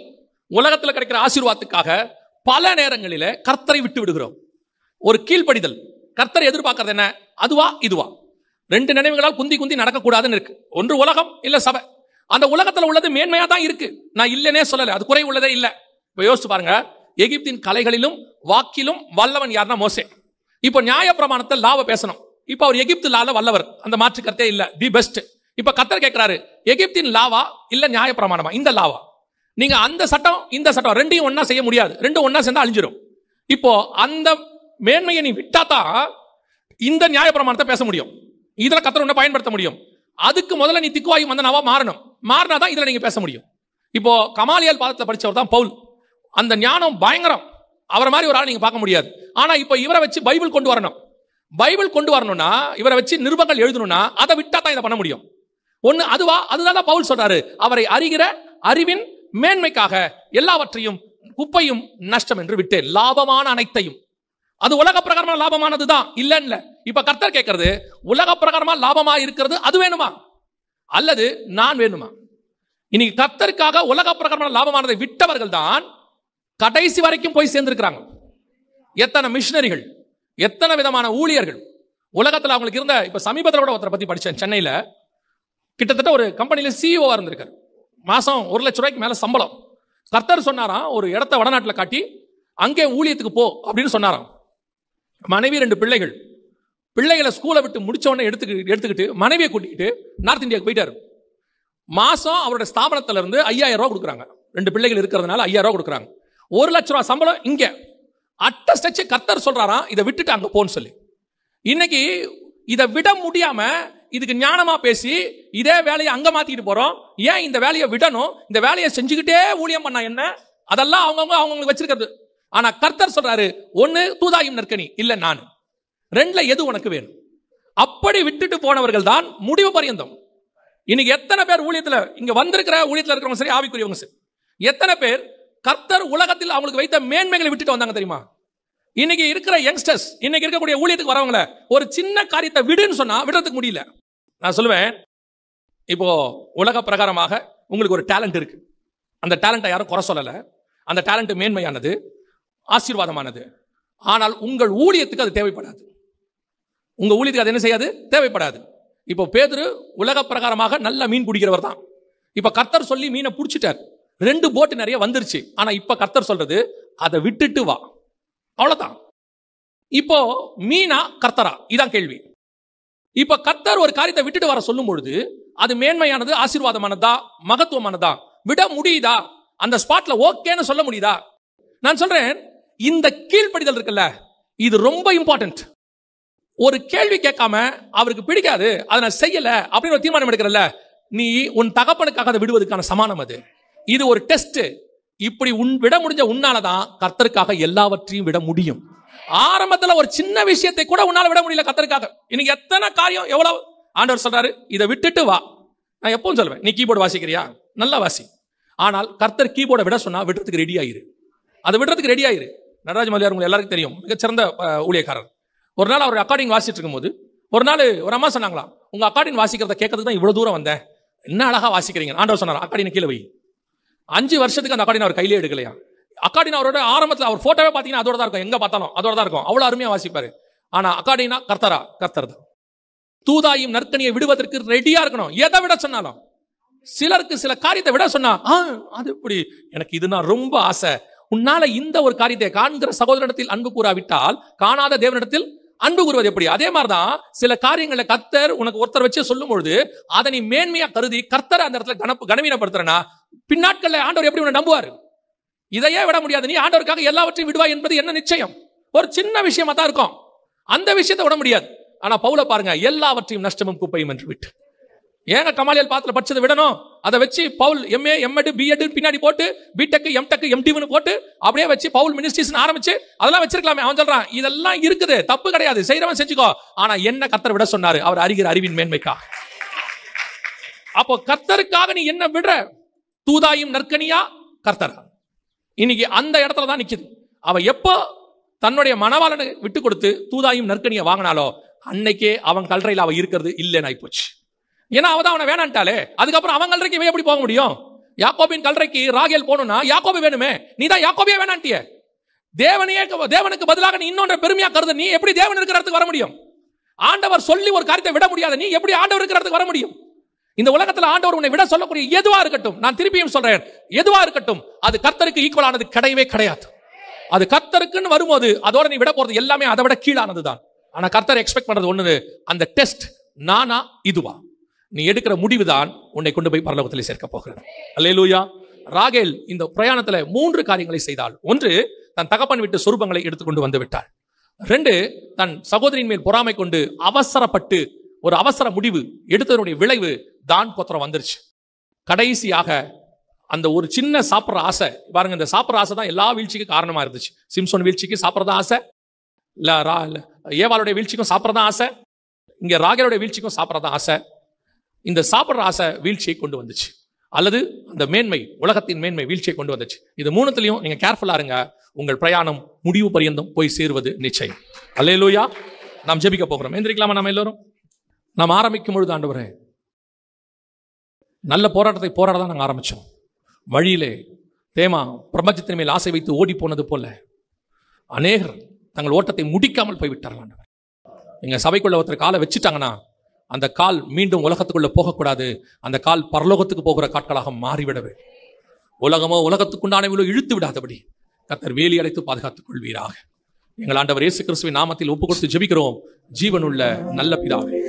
உலகத்தில் கிடைக்கிற ஆசீர்வாதத்துக்காக பல நேரங்களில கர்த்தரை விட்டு விடுகிறோம். ஒரு கீழ்ப்படிதல். கர்த்தர் எதிர்பார்க்கறது என்ன? அதுவா இதுவா? 2 நினைவுகளால் குந்தி குந்தி நடக்கக்கூடாதுன்னு இருக்கு. ஒன்று உலகம், இல்ல சபை. அந்த உலகத்துல உள்ளது மேன்மையா தான் இருக்கு, நான் இல்லனே சொல்லல, அது குறை உள்ளதே இல்ல. இப்ப யோசிச்சு பாருங்க, எகிப்தின் கலைகளிலும் வாக்கிலும் வல்லவன் யாருன்னா மோசே. இப்போ நியாய பிரமாணத்தை லாவ பேசணும். இப்ப அவர் எகிப்து லால வல்லவர், அந்த மாற்று கருத்தே இல்ல, தி பெஸ்ட். இப்ப கர்த்தர் கேட்கிறாரு, எகிப்தின் லாவா இல்ல நியாய பிரமாணமா? இந்த லாவா. நீங்க அந்த சட்டம் இந்த சட்டம் ரெண்டையும் ஒன்னா செய்ய முடியாது, ரெண்டும் ஒன்னா சேர்ந்தா அழிஞ்சிரும். இப்போ அந்த மேன்மையை நீ விட்டாதான் இந்த நியாய பிரமாணத்தை பேச முடியும், இதுல கர்த்தர் உன்னை பயன்படுத்த முடியும். அதுக்கு முதல்ல நீ திக்குவாயும் வந்தனாவா மாறணும், மாறினாதான் இதுல நீங்க பேச முடியும். இப்போ கமாலியல் பாதத்தை படிச்சவர் தான் பவுல். அந்த ஞானம் பயங்கரம், அவரை மாதிரி ஒரு ஆள் நீங்க பார்க்க முடியாது. ஆனா இப்போ இவரை வச்சு பைபிள் கொண்டு வரணும். பைபிள் கொண்டு வரணும்னா, இவரை வச்சு நிருபங்கள் எழுதணும்னா அதை விட்டா தான் இதை பண்ண முடியும். ஒண்ணு அதுவா, அதுதான் பவுல் சொல்றாரு, அவரை அறிகிற அறிவின் மேன்மைக்காக எல்லாவற்றையும் குப்பையும் நஷ்டம் என்று விட்டு லாபமான அனைத்தையும். அது உலக பிரகாரமா லாபமானதுதான் இல்ல. இப்ப கர்த்தர் கேட்கிறது, உலக பிரகாரமா லாபமா இருக்கிறது அது வேணுமா அல்லது நான் வேணுமா? இன்னைக்கு கர்த்தருக்காக உலக பிரகாரமான லாபமானதை விட்டவர்கள் தான் கடைசி வரைக்கும் போய் சேர்ந்திருக்கிறாங்க. எத்தனை மிஷனரிகள், எத்தனை விதமான ஊழியர்கள் உலகத்தில் அவங்களுக்கு இருந்த. இப்ப சமீபத்தில் கூட ஒருத்தரை பத்தி படிச்சேன். சென்னையில கிட்டத்தட்ட ஒரு கம்பெனியில சிஇஓ இருந்திருக்காரு. மாசம் 1 லட்சம் ரூபாய்க்கு மேல சம்பளம். கர்த்தர் சொன்னாராம், ஒரு இடத்த வடநாட்டில் காட்டி அங்கே ஊழியத்துக்கு போ அப்படின்னு சொன்னாராம். மனைவி 2 பிள்ளைகள். பிள்ளைகளை ஸ்கூலை விட்டு முடிச்ச உடனே எடுத்துக்கிட்டு மனைவியை கூட்டிக்கிட்டு நார்த் இந்தியாவுக்கு போயிட்டாரு. மாசம் அவருடைய ஸ்தாபனத்துல இருந்து 5000 ரூபாய் கொடுக்குறாங்க. 2 பிள்ளைகள் இருக்கிறதுனால 5000 ரூபாய் கொடுக்குறாங்க. 1 லட்சம் ரூபாய் சம்பளம் இங்க. அட்டஸ்டச்சு கர்த்தர் சொல்றாராம், இதை விட்டுட்டு அங்க போன்னு சொல்லி. இன்னைக்கு இதை விட முடியாம இதுக்கு ஞானமா பேசி இதே வேலையை அங்க மாத்திட்டு போறோம். ஏன் இந்த வேலையை விடணும்? இந்த வேலையை செஞ்சுக்கிட்டே ஊழியம் பண்ணா என்ன? அதெல்லாம் அவங்களுக்கு வச்சிருக்கிறது. ஆனா கர்த்தர் சொல்றாரு, ஒண்ணு தூதாயும் நற்கனி, இல்ல நான். 2ல எது உனக்கு வேணும்? அப்படி விட்டுட்டு போனவர்கள் தான் முடிவு பரியந்தம். இன்னைக்கு எத்தனை பேர் ஊழியத்துல, இங்க வந்திருக்கிற ஊழியத்துல இருக்கிறவங்க சரி, ஆவிக்குரியவங்க சரி, எத்தனை பேர் கர்த்தர் உலகத்தில் அவங்களுக்கு வைத்த மேன்மைகளை விட்டுட்டு வந்தாங்க தெரியுமா? இன்னைக்கு இருக்கிற யங்ஸ்டர்ஸ், இன்னைக்கு இருக்கக்கூடிய ஊழியத்துக்கு வரவங்கள ஒரு சின்ன காரியத்தை விடுன்னு சொன்னா விடுறதுக்கு முடியல. நான் சொல்லுவேன், இப்போ உலக பிரகாரமாக உங்களுக்கு ஒரு டேலண்ட் இருக்கு. அந்த டேலண்ட்டை யாரும் குறை சொல்லல. அந்த டேலண்ட் மேன்மையானது, ஆசீர்வாதமானது. ஆனால் உங்கள் ஊழியத்துக்கு அது தேவைப்படாது. உங்க ஊழியத்துக்கு அது என்ன செய்யாது? தேவைப்படாது. இப்போ பேதுரு உலக பிரகாரமாக நல்ல மீன் பிடிக்கிறவர் தான். இப்ப கர்த்தர் சொல்லி மீனை பிடிச்சிட்டார், 2 போட்டு நிறைய வந்துருச்சு. ஆனா இப்ப கர்த்தர் சொல்றது அதை விட்டுட்டு வா, அவ்வளவுதான். இப்போ மீனா கர்த்தரா, இதான் கேள்வி. இப்ப கர்த்தர் ஒரு காரியத்தை விட்டுட்டு வர சொல்லும் பொழுது அது மேன்மையானது, ஆசீர்வாதமானதா, மகத்துவமானதா? விட முடியுதா? அந்த ஸ்பாட்ல ஓகேன்னு சொல்ல முடியுதா? நான் சொல்றேன், இந்த கீழ்ப்படிதல் இருக்குல்ல, இது ரொம்ப இம்பார்ட்டன்ட். ஒரு கேள்வி கேட்காம அவருக்கு பிடிக்காது, அதை நான் செய்யல அப்படின்னு ஒரு தீர்மானம் எடுக்கிறல்ல, நீ உன் தகப்பனுக்காக அதை விடுவதற்கான சமானம் அது. இது ஒரு டெஸ்ட். இப்படி விட முடிஞ்ச உன்னாலதான் கர்த்தருக்காக எல்லாவற்றையும் விட முடியும். ஆரம்பத்துல ஒரு சின்ன விஷயத்தை கூட உன்னால விட முடியல கர்த்தருக்காக. இன்னைக்கு எத்தனை காரியம், எவ்வளவு ஆண்டவர் சொல்றாரு, இதை விட்டுட்டு வா. நான் எப்பவும் சொல்லுவேன், நீ கீபோர்டு வாசிக்கிறியா, நல்லா வாசி. ஆனால் கர்த்தர் கீபோர்டை விட சொன்னா விடுறதுக்கு ரெடி ஆயிரு, அதை விடுறதுக்கு ரெடி ஆயிரு. நடராஜ மலையார் உங்களுக்கு எல்லாருக்கும் தெரியும், மிகச்சிறந்த ஊழியக்காரர். ஒரு நாள் அவர் அக்கார்டிங் வாசிட்டு இருக்கும்போது ஒரு நாள் ஒரு அம்மா சொன்னாங்களா, உங்க அக்கார்டிங் வாசிக்கிறத கேட்கறதுக்கு தான் இவ்வளவு தூரம் வந்தேன், என்ன அழகா வாசிக்கிறீங்க. ஆண்டவர் சொன்னார், அக்கார்டினை கீழே வை. 5 வருஷத்துக்கு அந்த அக்கார்டின் அவர் கையிலே எடுக்கலையா. அக்கார்டின் அவரோட ஆரம்பத்தில் அவர் போட்டோவே பார்த்தீங்கன்னா அதோட தான் இருக்கும், எங்க பார்த்தாலும் அதோட தான் இருக்கும், அவ்வளவு அருமையா வாசிப்பாரு. ஆனா அக்கார்டினா கர்த்தரா, கர்த்தர் தான். தூதாயும் நற்கனியை விடுவதற்கு ரெடியா இருக்கணும், எதை விட சொன்னாலும். சிலருக்கு சில காரியத்தை விட சொன்னா அது எப்படி, எனக்கு இதுனா ரொம்ப ஆசை. உன்னால இந்த ஒரு காரியத்தை காண்கிற சகோதரனிடத்தில் அன்பு கூறாவிட்டால் காணாத தேவனிடத்தில் அன்பு கூறுவது எப்படி? அதே மாதிரிதான் சில காரியங்களை கர்த்தர் உனக்கு ஒருத்தர் வச்சு சொல்லும் பொழுது அதை நீ மேன்மையா கருதி கர்த்தரை அந்த இடத்துல கனவீனப்படுத்துறனா, பின்னாட்கள்ல ஆண்டவர் எப்படி உன்னை நம்புவாரு? இதையே விட முடியாது, நீ ஆண்டவருக்காக எல்லாவற்றையும் விடுவாய் என்பது என்ன நிச்சயம்? ஒரு சின்ன விஷயமா தான் இருக்கும், அந்த விஷயத்தை விட முடியாது. ஆனா பவுல பாருங்க, எல்லாவற்றையும் நஷ்டமும் குப்பையும் என்று விட்டு. ஏங்க கமாலியல் பாத்துல படிச்சதை விடணும்? அதை வச்சு பவுல் எம்ஏ எம்எட் பிஎட் பின்னாடி போட்டு பிடெக் எம்டெக் எம்டின்னு போட்டு அப்படியே வச்சு பவுல் மினிஸ்ட்ரிஸ் ஆரம்பிச்சு அதெல்லாம் வச்சிருக்கலாமே. அவன் சொல்றான், இதெல்லாம் இருக்குது, தப்பு கிடையாது, செய்யறவன் செஞ்சுக்கோ. ஆனா என்ன கர்த்தர் விட சொன்னாரு? அவர் அறிகிற அறிவின் மேன்மைக்கா. அப்போ கர்த்தருக்காக நீ என்ன விடுற? தூதாயும் நற்கனியா கர்த்தரா? இன்னைக்கு அந்த இடத்துல தான் நிக்குது. அவ எப்போ தன்னுடைய மனவாளனை விட்டு கொடுத்து தூதாயும் நற்கனியை வாங்கினாலோ அன்னைக்கே அவன் கல்றையில் அவ இருக்கிறது இல்லைன்னு ஆயிப்போச்சு. ஏன்னா அவதான் அவனை வேணான்ட்டாலே. அதுக்கப்புறம் அவன் கல்றைக்கு இவன் எப்படி போக முடியும்? யாக்கோபின் கல்றைக்கு ராகேல் போகணும்னா யாக்கோபு வேணுமே, நீ தான் யாக்கோபே வேணான்ட்டிய. தேவனுக்கு பதிலாக நீ இன்னொன்று பெருமையா கருது, நீ எப்படி தேவன் இருக்கிற இடத்துக்கு வர முடியும்? ஆண்டவர் சொல்லி ஒரு காரியத்தை விட முடியாது, நீ எப்படி ஆண்டவர் இருக்கிற இடத்துக்கு வர முடியும்? இந்த உலகத்தில் ஆண்டவர் உன்னை விட சொல்லக்கூடிய எதுவா இருக்கட்டும், நான் திருப்பியும் சொல்றேன், எதுவா இருக்கட்டும், அது கர்த்தருக்கு ஈக்குவலானது கிடையவே கிடையாது. அது கர்த்தருக்குன்னு வரும்போது அதோட நீ விட போறது எல்லாமே அதை விட கீழானதுதான். ஆனா கர்த்தர் எக்ஸ்பெக்ட் பண்றது ஒண்ணு, அந்த டெஸ்ட் நானா இதுவா, நீ எடுக்கிற முடிவுதான் உன்னை கொண்டு போய் பரலோகத்தில் சேர்க்க போகிறது. அல்லேலூயா. ராகேல் இந்த பிரயாணத்துல 3 காரியங்களை செய்தாள். 1, தன் தகப்பன் விட்டு சொரூபங்களை எடுத்துக்கொண்டு வந்து விட்டாள். 2, தன் சகோதரின் மேல் பொறாமை கொண்டு அவசரப்பட்டு ஒரு அவசர முடிவு எடுத்ததனுடைய விளைவு தான் கோத்திரம் வந்துருச்சு. கடைசியாக அந்த ஒரு சின்ன சாப்பிட்ற ஆசை பாருங்க, இந்த சாப்பிட்ற ஆசை தான் எல்லா வீழ்ச்சிக்கும் காரணமா இருந்துச்சு. சிம்சோன் வீழ்ச்சிக்கு சாப்பிட்றதா ஆசை, ஏவாளுடைய வீழ்ச்சிக்கும் சாப்பிட்றதா ஆசை, இங்க ராகேலுடைய வீழ்ச்சிக்கும் சாப்பிட்றதா ஆசை. இந்த சாப்பிட்ற ஆசை வீழ்ச்சியை கொண்டு வந்துச்சு, அல்லது அந்த மேன்மை, உலகத்தின் மேன்மை வீழ்ச்சியை கொண்டு வந்துச்சு. இது 3த்துலயும் நீங்க கேர்ஃபுல்லா இருங்க, உங்கள் பிரயாணம் முடிவு பரியந்தம் போய் சேருவது நிச்சயம். அல்லேலூயா. நாம் ஜெபிக்க போகிறோம். எந்திரிக்கலாமா? நம்ம எல்லோரும் நாம் ஆரம்பிக்கும் பொழுது, ஆண்டவரே, நல்ல போராட்டத்தை போராடதான் நாங்கள் ஆரம்பிச்சோம். வழியிலே தேமா பிரபஞ்சத்தின் மேல் ஆசை வைத்து ஓடி போனது போல அநேகர் தங்கள் ஓட்டத்தை முடிக்காமல் போய்விட்டார்கள். ஆண்டவர், எங்க சபைக்குள்ள ஒருத்தர் காலை வச்சுட்டாங்கன்னா அந்த கால் மீண்டும் உலகத்துக்குள்ள போகக்கூடாது, அந்த கால் பரலோகத்துக்கு போகிற காட்களாக மாறிவிடவே, உலகமோ உலகத்துக்குண்டானவர்களோ இழுத்து விடாதபடி கர்த்தர் வேலி அடைத்து பாதுகாத்துக் கொள்வீராக. எங்கள் ஆண்டவர் இயேசு கிறிஸ்துவின் நாமத்தில் ஒப்பு கொடுத்து ஜெபிக்கிறோம், ஜீவனுள்ள நல்ல பிதாவே.